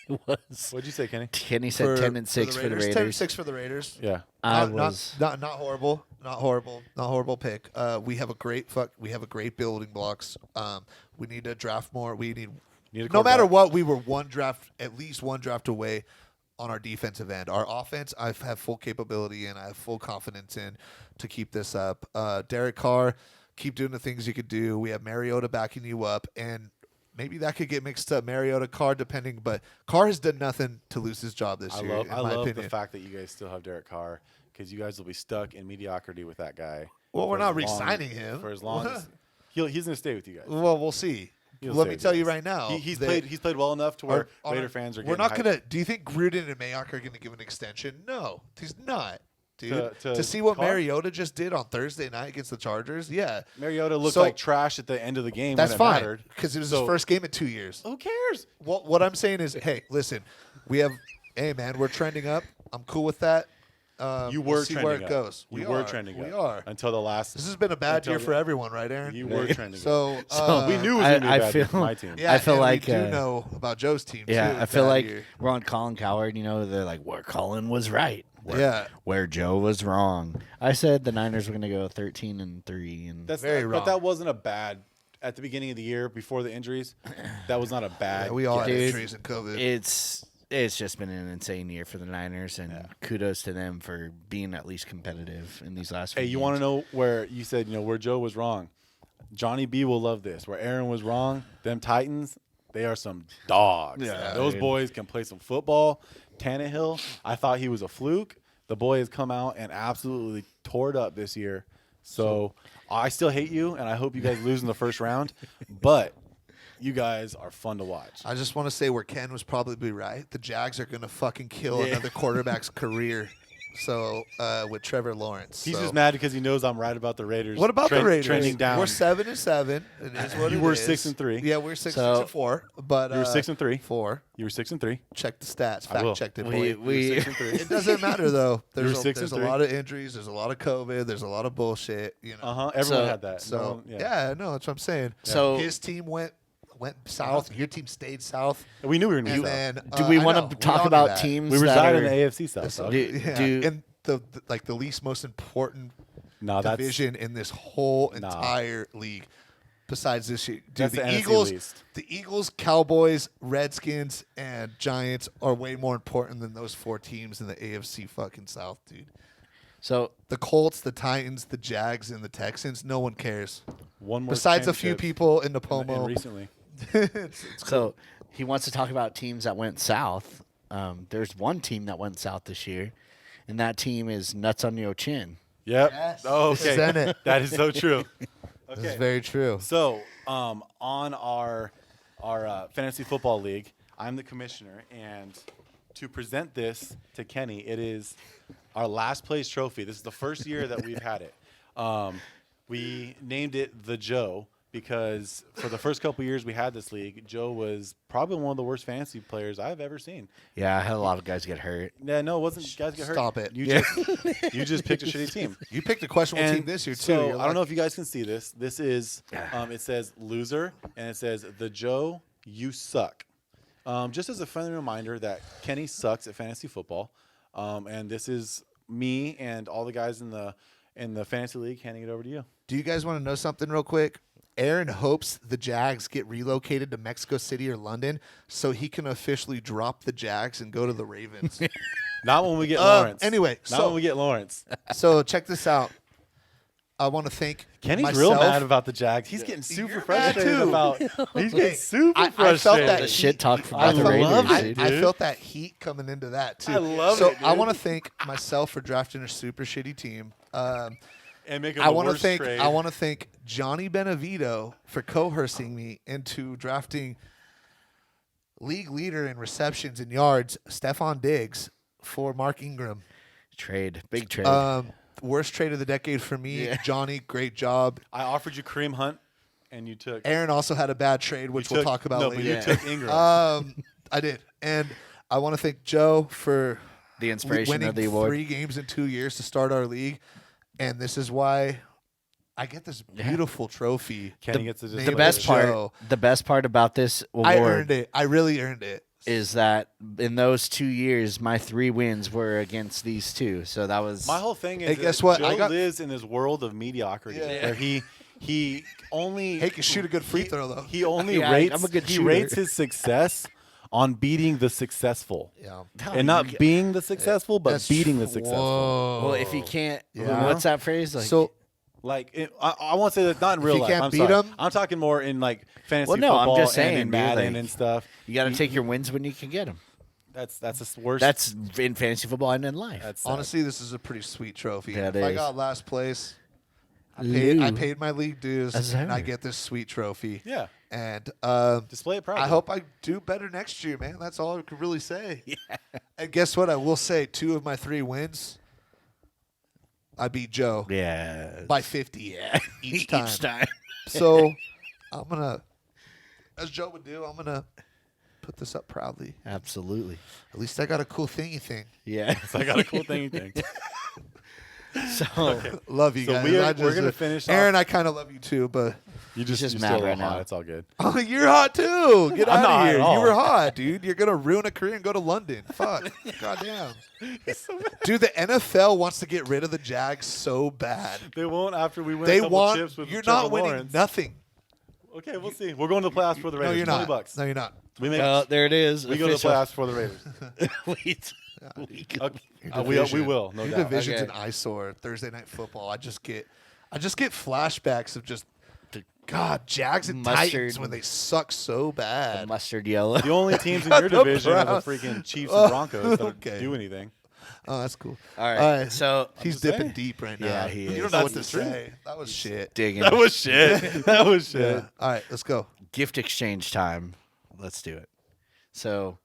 was. What'd you say, Kenny? Kenny said 10 and 6 for the Raiders. 10-6 for the Raiders. Yeah. I Not- was. not horrible. Not horrible pick. We have a great building blocks. We need to draft more. We need Need a no matter quarterback. what, we were at least one draft away on our defensive end. Our offense, I have full capability and I have full confidence in to keep this up. Derek Carr, keep doing the things you could do. We have Mariota backing you up, and maybe that could get mixed up, Mariota, Carr, depending. But Carr has done nothing to lose his job this year. I in my love opinion. the fact that you guys still have Derek Carr because you guys will be stuck in mediocrity with that guy. Well, we're for not as long- re-signing him. for as long as he's going to stay with you guys. Well, we'll see. He'll Let stay me with tell you guys. right now. He's that played well enough to where our- Raider fans are. We're getting not hyped. gonna. Do you think Gruden and Mayock are gonna give an extension? No, he's not, dude. To To see what Carr? Mariota just did on Thursday night against the Chargers, yeah, Mariota looked So- like trash at the end of the game. that's when it fine mattered. because it was So- his first game in 2 years. Who cares? Well, what I'm saying is, hey, listen, hey man, we're trending up. I'm cool with that. You we'll were see trending where it up. goes. You We were are. trending We up are. until the last. This has been a bad until year the- for everyone, right, Aaron? You were trending. So, we knew it was going to be a I bad year for feel- my team. Yeah, I feel and like, we do uh, know about Joe's team. Yeah, too, I feel that like year. we're on Colin Coward. You know, they're like, where Colin was right. Yeah. Where Joe was wrong. I said the Niners were going to go 13-3, and That's Very not, wrong. But that wasn't a bad. At the beginning of the year, before the injuries, that was not a bad. Yeah, we all had Dude, injuries and COVID. it's just been an insane year for the Niners, and kudos to them for being at least competitive in these last. Hey, you want to know where you said where Joe was wrong? Johnny B will love this. Where Aaron was wrong, them Titans, they are some dogs. Yeah, Those dude. boys can play some football. Tannehill, I thought he was a fluke. The boy has come out and absolutely tore it up this year. So I still hate you, and I hope you guys lose in the first round. But you guys are fun to watch. I just want to say where Ken was probably right. The Jags are going to fucking kill another quarterback's career. So with Trevor Lawrence, He's So- just mad because he knows I'm right about the Raiders. What about the Raiders? Trending down. We're 7-7. It is what You it were is. 6-3. Yeah, we're 6 So- and 4. But You were 6-3. 4. You were 6-3. Check the stats. I will. Fact checked it. We- boy. we- 6-3. It doesn't matter though. were There's 6 there's a and 3. lot of injuries. There's a lot of COVID. There's a lot of bullshit. You know. Everyone So- had that. So No one- yeah, no, that's what I'm saying. So- his team went south. Your team stayed south. And we knew we were going to And do that. then do we I want know, to we talk all knew about that. teams? We that reside are, in the AFC South. So- dog. Yeah, Do- in the least most important No, that's division in this whole Nah. entire league. Besides this year, dude, That's the the NFC Eagles, least. the Eagles, Cowboys, Redskins, and Giants are way more important than those 4 teams in the AFC fucking South, dude. So The Colts, the Titans, the Jags, and the Texans. No one cares. one more. Besides a few championship people in and Napomo. recently. So he wants to talk about teams that went south. There's one team that went south this year, and that team is Nuts on Your Chin. Yep. Yes. Oh, This is okay. in it. That is so true. This is Okay. very true. So, on our fantasy football league, I'm the commissioner, and to present this to Kenny, it is our last place trophy. This is the first year that we've had it. We named it the Joe because for the first couple years we had this league, Joe was probably one of the worst fantasy players I've ever seen. Yeah, I had a lot of guys get hurt. Yeah, no, it wasn't. Guys get hurt. Stop it. You Yeah. you just picked a shitty team. You picked a questionable And team this year, too. So You're I don't know like- if you guys can see this. This is it says loser and it says the Joe you suck. Just as a friendly reminder that Kenny sucks at fantasy football, and this is me and all the guys in the fantasy league handing it over to you. Do you guys want to know something real quick? Aaron hopes the Jags get relocated to Mexico City or London so he can officially drop the Jags and go to the Ravens. Not when we get Lawrence. Anyway, not so- when we get Lawrence. So check this out. I want to thank Kenny's myself. real mad about the Jags. He's getting super You're mad frustrated too. about. He's Hey, getting super I felt frustrated. that The heat- shit talk from I the love Raiders. it, dude. I dude. felt that heat coming into that too. I love so it, I dude. want to thank myself for drafting a super shitty team. and make him I the want to worst thank trade. I want to thank Johnny Benevito for coercing me into drafting league leader in receptions and yards, Stephon Diggs, for Mark Ingram. Big trade. Worst trade of the decade for me. Yeah. Johnny, great job. I offered you Kareem Hunt, and you took. Aaron also had a bad trade, which you we'll took- talk about no, later. but you Yeah. took Ingram. I did, and I want to thank Joe for the inspiration winning of the award. 3 games in 2 years to start our league, and this is why I get this beautiful trophy. Kenny gets to the just The But best Joe- part. The best part about this I award earned it. I really earned it. is that in those 2 years, my 3 wins were against these two. So that was My whole thing is Hey, that guess what? Joe I got- lives in this world of mediocrity where he he only He can shoot a good free throw, though. He only Yeah, rates I'm a good he shooter. rates his success on beating the successful. Yeah. And not being the successful, but That's beating the true. successful. Whoa. Well, if he can't, Yeah. what's that phrase? Like, So Like I won't say that not in real you life. can't I'm beat sorry. him? I'm talking more in like fantasy Well, no, I'm football just and saying, in dude, Madden like, and stuff. you got to take your wins when you can get them. That's the worst. That's in fantasy football and in life. That's sad. honestly, this is a pretty sweet trophy. That If I is. got last place, I Lou. paid my league dues, Yes, and I sir. get this sweet trophy. Yeah. And Display it proudly. I hope I do better next year, man. That's all I could really say. Yeah. And guess what? I will say 2 of my 3 wins, I beat Joe Yeah. by 50 each time. Each time. So I'm going to, as Joe would do, I'm going to put this up proudly. Absolutely. At least I got a cool thingy thing. Yeah. So I got a cool thing. So Love you So guys. we're gonna finish Aaron, off- I kind of love you too, but You just just you're mad still right hot. now. It's all good. oh, you're hot too. Get I'm out not of hot here. at all. You were hot, dude. You're gonna ruin a career and go to London. Fuck. Goddamn. Dude, the NFL wants to get rid of the Jags so bad. They won't after we win They a couple want. chips with You're Trevor not winning Lawrence. nothing. Okay, we'll see. We're going to the playoffs for the No, Raiders. you're not. $20. No, you're not. We make. there it is. we go to the Official. playoffs for the Raiders. We- We will. No Your doubt. division's Okay. an eyesore. Thursday night football. I just get flashbacks of just God, Jags and Mustard. Titans when they suck so the bad. mustard yellow. The only teams in got your the division are the Browns. freaking Chiefs and Broncos that okay. do anything. Oh, that's cool. All right. So So he's just dipping saying. deep right now. Yeah, he You is. don't know what to That's the truth. say. That was shit. digging. That was shit. That was shit. Yeah. All right, let's go. Gift exchange time. Let's do it. So,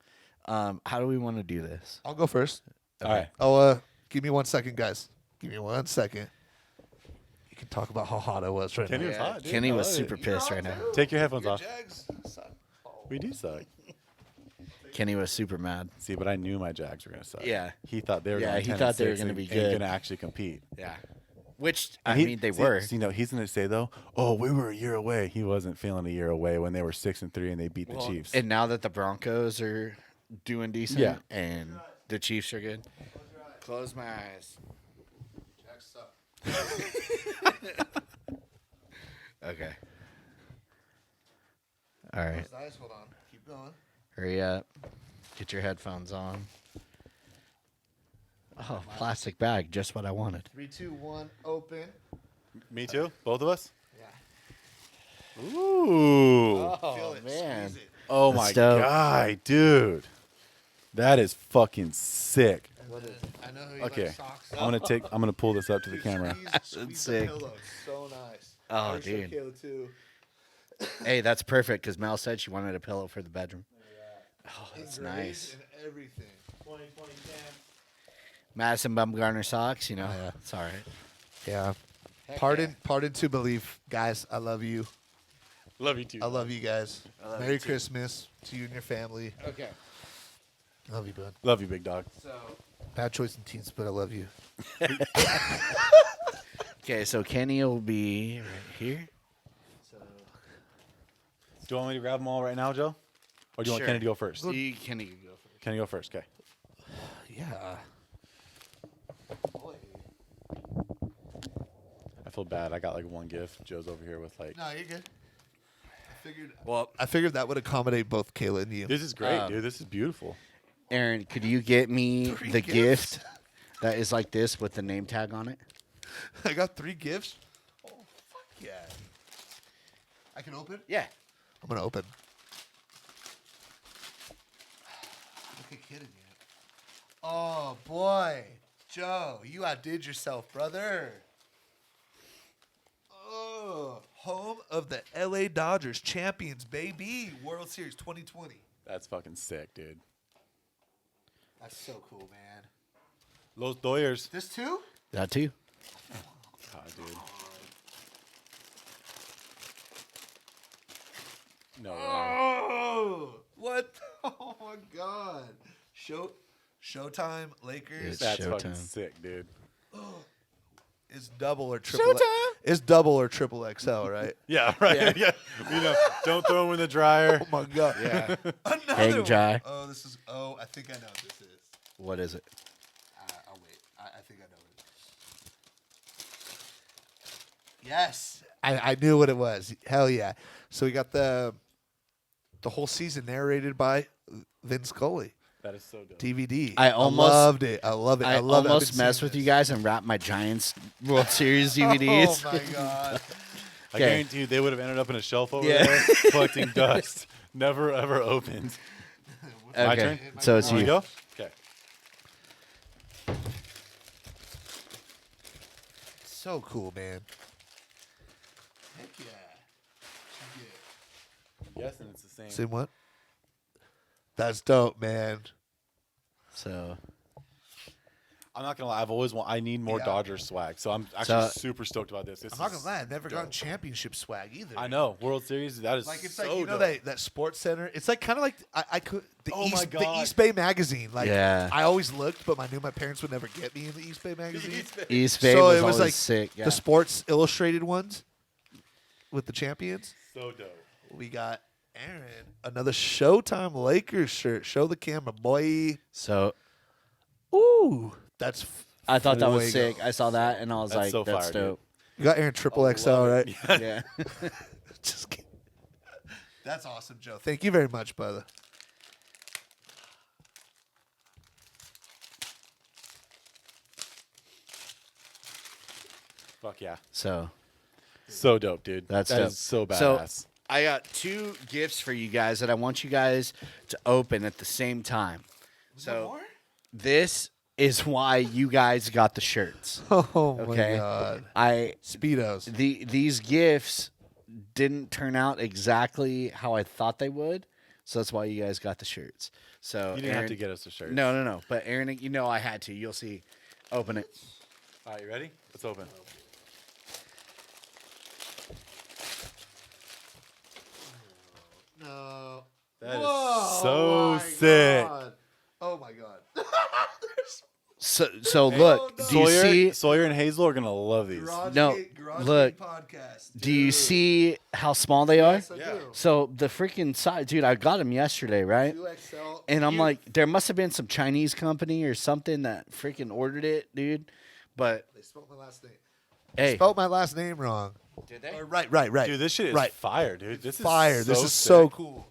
how do we want to do this? I'll go first. All right. Oh, give me 1 second, guys. Give me 1 second. You can talk about how hot I was right Kenny now. was hot, dude. Kenny I was love it. super pissed right now. Take your headphones off. Jags suck. We do suck. Kenny was super mad. See, but I knew my Jags were gonna suck. Yeah. He thought they were. Yeah, going he 10 thought they were 6 gonna and- be and good. gonna actually compete. Yeah. Which And he- mean, they see- were. See, no, he's gonna say though. Oh, we were a year away. He wasn't feeling a year away when they were 6-3 and they beat the Chiefs. And now that the Broncos are doing decent, Yeah. and the Chiefs are good. Close my eyes. Jags suck. Okay. All right. Nice. Hold on. Keep going. Hurry up. Get your headphones on. Oh, plastic bag. Just what I wanted. 3, 2, 1. Open. Me too. Both of us. Yeah. Ooh. Feel it. man. Squeeze it. Oh That's my dope. god, dude. That is fucking sick. And then, I know who you Okay. like socks. I'm gonna pull this up to the camera. Squeeze the sick. pillow. It's so nice. Oh, I wish I dude. Kayla too. Hey, that's perfect because Mel said she wanted a pillow for the bedroom. Oh, that's Engraved nice. And everything. 2020 Madison Bumgarner socks, you know. yeah. It's all right. Yeah. Heck Pardon to believe, guys. I love you. Love you too. I love you guys. love Merry you too. Christmas to you and your family. Okay. Love you, bud. Love you, big dog. So. Bad choice in teams, but I love you. Okay, so Kenny will be right here. So. Do you want me to grab them all right now, Joe? Or do you want Sure. Kenny to go first? Kenny can go first. Kenny go first. Okay. Yeah. I feel bad. I got like one gift. Joe's over here with like. No, you're good. Well, I figured that would accommodate both Kayla and you. This is great, dude. This is beautiful. Aaron, could you get me 3 the gifts? gift that is like this with the name tag on it? I got 3 gifts. Oh, fuck yeah. I can open? Yeah. I'm going to open. Look at kidding me. Oh, boy. Joe, you outdid yourself, brother. Oh, home of the LA Dodgers champions, baby. World Series 2020. That's fucking sick, dude. That's so cool, man. Los Doyers. This too? That too. God, dude. No way. Oh, what? Oh, my God. Showtime, Lakers. It's That's fucking Showtime. sick, dude. It's double or triple. It's double or triple XL, right? Yeah, right. Yeah. You know, don't throw them in the dryer. Oh my god. Yeah. Another Hang one. dry. Oh, this is. Oh, I think I know what this is. What is it? I'll wait. I think I know what it is. Yes, I knew what it was. Hell yeah! So we got the whole season narrated by Vince Scully. That is so dope. DVD. I almost loved it. I love it. I love it. I've almost been messed seeing with you this. guys and wrapped my Giants World Series DVDs. Oh my god! I Okay. guarantee you they would have ended up in a shelf over Yeah. there collecting dust. Never ever opened. My Okay, turn? so it's Want to you. go? Okay. So cool, man. Heck yeah. Yes, and it's the same. Same what? That's dope, man. So I'm not gonna lie. I need more Yeah. Dodgers swag. So I'm actually So- super stoked about this. I'm not gonna lie, I've never gotten championship swag either. I know World Series. That is Like it's so like you know dope. that Sports Center. It's like kind of like I could the Oh my East the God. East Bay magazine. Like Yeah. I always looked, but I knew my parents would never get me in the East Bay magazine. East Bay So was it was always like sick. Yeah. The Sports Illustrated ones with the champions. So dope. We got Aaron another Showtime Lakers shirt. Show the camera, boy. So Ooh, that's. I thought that was fuego. sick. I saw that and I was That's like, so "That's fire, dude. dope." You got Aaron triple XL, Love right? it. Yeah. Just kidding. That's awesome, Joe. Thank you very much, brother. Fuck yeah. So So dope, dude. That's That dope. is so So- badass. I got 2 gifts for you guys that I want you guys to open at the same time. So this is why you guys got the shirts. Oh Okay. my god. I Speedos. these gifts didn't turn out exactly how I thought they would, so that's why you guys got the shirts. So You didn't have Aaron- to get us a shirt. No. But Aaron, you know I had to. You'll see. Open it. All right, you ready? Let's open. No. That is Whoa, so my sick. God. Oh my god. So look, do you Sawyer, see? Sawyer and Hazel are gonna love these. No, look, Podcast. Do you see how small they are? Yes, I Yeah. do. So the freaking size, dude, I got them yesterday, right? 2XL. And I'm like, there must have been some Chinese company or something that freaking ordered it, dude. But They spelled my last name. hey, Spelled my last name wrong. did they? Or right. Dude, this shit is right. fire, dude. This Fire. is This so is so sick. cool.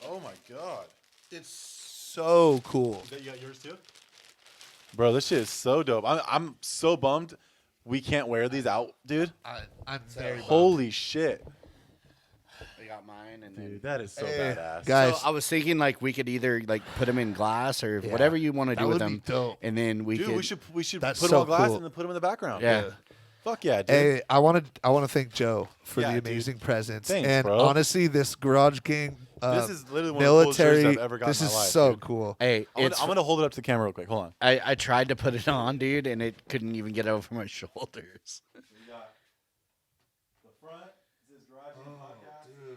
Oh my god. It's so cool. You got yours too? Bro, this shit is so dope. I'm so bummed we can't wear these out, dude. I'm very Holy shit. I got mine, and then. Dude, that is so Hey, badass. guys. So I was thinking like we could either like put them in glass or whatever you want to That do with would be them, dope. and then we Dude, could. we should That's put them so on glass cool. and then put them in the background. Yeah. Fuck yeah, dude. Hey, I want to thank Joe for Yeah, the dude. amazing presents. Thanks, and bro. honestly, this Garage Gang This is literally one of the coolest shirts military. I've ever got This in is my life, so dude. cool. Hey, I'm gonna hold it up to the camera real quick. Hold on. I tried to put it on, dude, and it couldn't even get over my shoulders. We got the front. This is Garage Gang Podcast. Dude.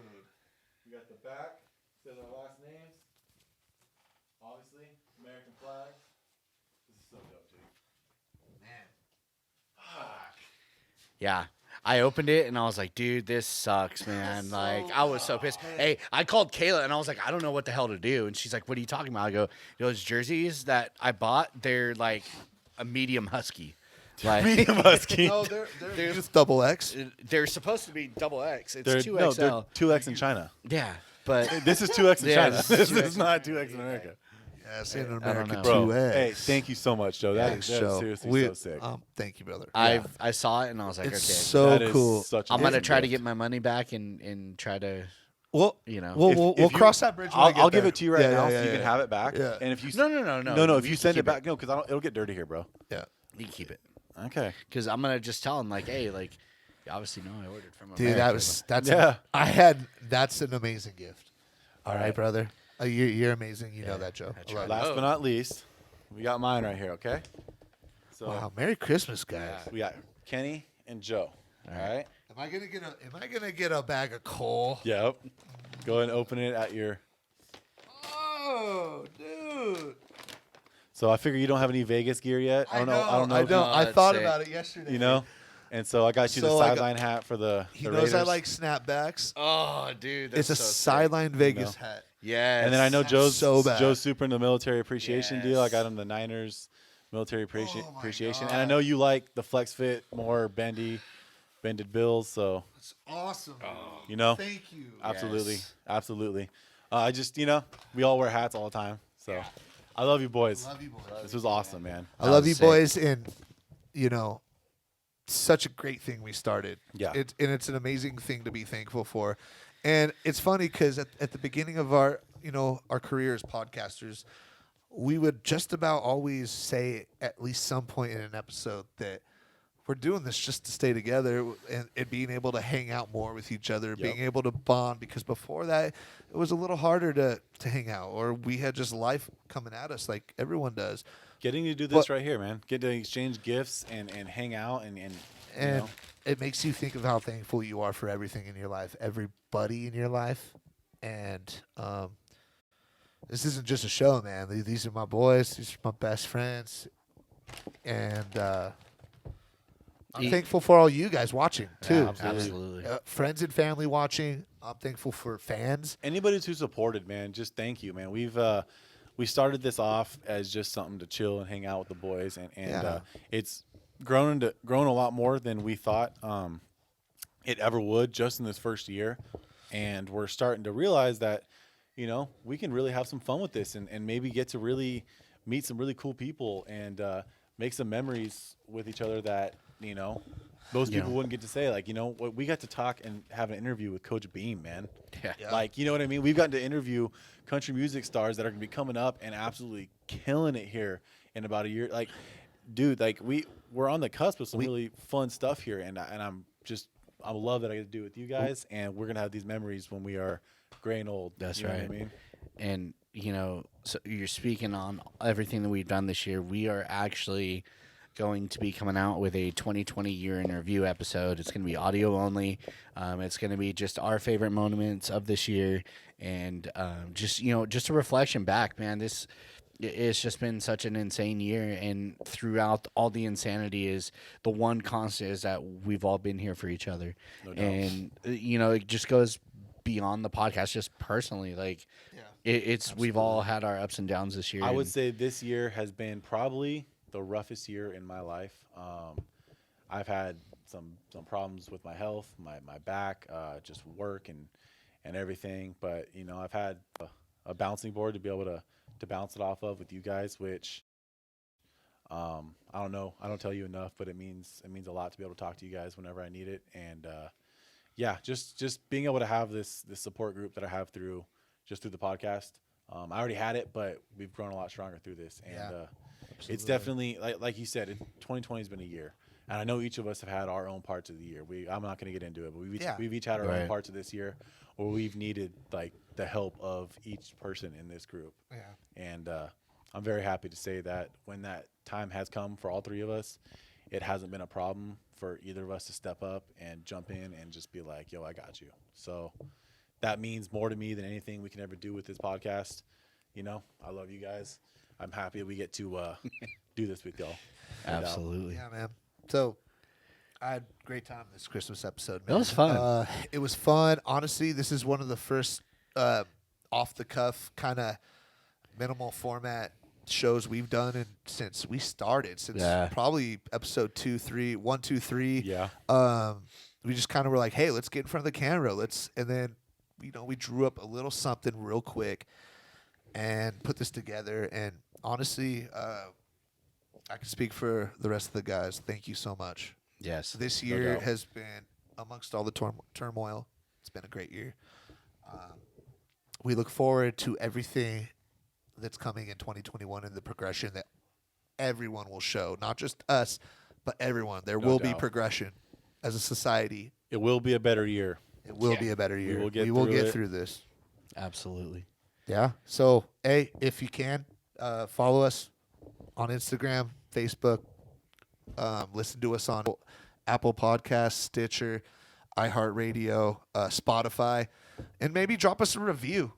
We got the back. Says our last names. Obviously, American flags. This is so dope, dude. Man. Yeah. I opened it and I was like, dude, this sucks, man. Like, I was so pissed. Hey, I called Kayla and I was like, I don't know what the hell to do. And she's like, what are you talking about? I go, those jerseys that I bought, they're like a medium husky. Like, Medium husky. No, they're youth double X. they're supposed to be double X. It's They're 2XL. no, they're 2X in China. Yeah, but This is 2X in Yeah, China. this is This 2X. is not 2X in America. Yes, in I don't America know. Bro, 2X. hey, thank you so much, Joe. That Thanks, is Joe. seriously so sick. Thank you, brother. I saw it and I was like, It's okay, so That is cool. such I'm an gonna awesome try to gift. get my money back and try to, Well, you know. we'll If you- cross that bridge. When I'll give it to you right Yeah, now, yeah, so you yeah, can have it back. Yeah. And if you No. no, if you can send it keep back, no, because it'll get dirty here, bro. Yeah. You can keep it. Okay. Because I'm gonna just tell him like, hey, like, you obviously know I ordered from Dude, America. that's Yeah. that's an amazing gift. All right, brother. You're amazing. You know that, Joe. I love Last Oh. but not least, we got mine right here. Okay. So you. Wow, Merry Christmas, guys. we got Kenny and Joe. All right. Am I gonna get a bag of coal? Yep. Go ahead and open it at your. Oh, dude. So I figure you don't have any Vegas gear yet. I don't know. I if don't. Oh, I that's thought sick. about it yesterday. You know. And so I got you the So I got- sideline hat for the. He the knows I Raiders. like snapbacks. Oh, dude, that's It's a so sick. sideline Vegas know. hat. Yes. And then I know That's Joe's so bad. Joe's super into military appreciation deal. I Yes. got him the Niners military Oh my appreciation, God. and I know you like the flex fit more bendy. bended bills. So It's awesome. you know, Thank you. absolutely, Yes. absolutely. I just we all wear hats all the time. So I love you boys. Love you, boys. This was awesome, man. I That love was you, sick. boys, and you know, such a great thing we started. Yeah. It's an amazing thing to be thankful for, and it's funny because at the beginning of our our career as podcasters, we would just about always say at least some point in an episode that we're doing this just to stay together and being able to hang out more with each other, being able to bond. Because before that, it was a little harder to hang out, or we had just life coming at us like everyone does. Getting to do this But- right here, man. Get to exchange gifts and hang out and you And know. it makes you think of how thankful you are for everything in your life, everybody in your life. And this isn't just a show, man. These are my boys. These are my best friends. And I'm thankful for all you guys watching, too. Absolutely. Friends and family watching. I'm thankful for fans. Anybody who supported, man, just thank you, man. We started this off as just something to chill and hang out with the boys, and Yeah. it's grown a lot more than we thought it ever would just in this first year. And we're starting to realize that we can really have some fun with this and maybe get to really meet some really cool people and make some memories with each other that most people wouldn't get to say. Like, we got to talk and have an interview with Coach Beam, man. Yeah. Like, you know what I mean? We've gotten to interview country music stars that are going to be coming up and absolutely killing it here in about a year. Like, dude, like we're on the cusp of some really fun stuff here. And I love that I get to do it with you guys. And we're going to have these memories when we are gray and old. That's you know right. What I mean? And so you're speaking on everything that we've done this year. We are actually going to be coming out with a 2020 year in review episode. It's going to be audio only. It's going to be just our favorite moments of this year, and just a reflection back, man. It's just been such an insane year, and throughout all the insanity is the one constant is that we've all been here for each other, No doubt. and it just goes beyond the podcast, just personally, like. We've all had our ups and downs this year. I would and- say this year has been probably the roughest year in my life. I've had some problems with my health, my back, just work and everything. But I've had a bouncing board to be able to bounce it off of with you guys, which I don't know. I don't tell you enough, but it means a lot to be able to talk to you guys whenever I need it. And just being able to have this support group that I have through the podcast. I already had it, but we've grown a lot stronger through this. And it's definitely, like you said, 2020 has been a year. And I know each of us have had our own parts of the year. I'm not going to get into it, but we've each had our own Right. parts of this year where we've needed like the help of each person in this group. Yeah. And I'm very happy to say that when that time has come for all three of us, it hasn't been a problem for either of us to step up and jump in and just be like, yo, I got you. So that means more to me than anything we can ever do with this podcast. I love you guys. I'm happy that we get to do this with y'all. No doubt. Absolutely. Yeah, man. So I had a great time this Christmas episode, It man. was fun. It was fun. Honestly, this is one of the first off the cuff kind of minimal format shows we've done since we started, since Yeah. probably episode 1, 2, 3. Yeah. We just kind of were like, hey, let's get in front of the camera. And then, we drew up a little something real quick and put this together. And honestly, I can speak for the rest of the guys. Thank you so much. Yes. This No year doubt. has been, amongst all the turmoil, it's been a great year. We look forward to everything that's coming in 2021 and the progression that everyone will show, not just us, but everyone. There No will be doubt. progression as a society. It will be a better year. It will be a better year. will get we will through get it. through this. Absolutely. Yeah. So, hey, if you can, follow us on Instagram, Facebook. Listen to us on Apple Podcasts, Stitcher, iHeartRadio, Spotify, and maybe drop us a review.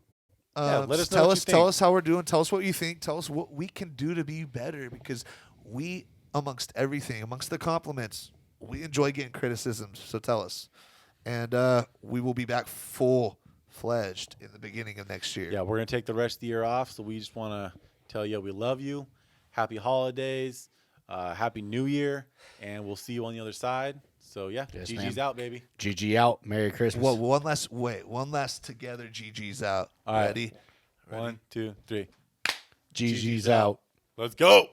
Let us just know tell what us you tell think. us how we're doing. Tell us what you think. Tell us what we can do to be better, because we, amongst everything, amongst the compliments, we enjoy getting criticisms. So tell us, and we will be back full-fledged in the beginning of next year. Yeah, we're going to take the rest of the year off, so we just want to tell you we love you. Happy holidays. Happy New Year, and we'll see you on the other side. So yeah, Yes, GG's ma'am. out, baby. GG out. Merry Christmas. Well, one last together. GG's out. All right. Ready? 1, 2, 3. GG's out. Let's go.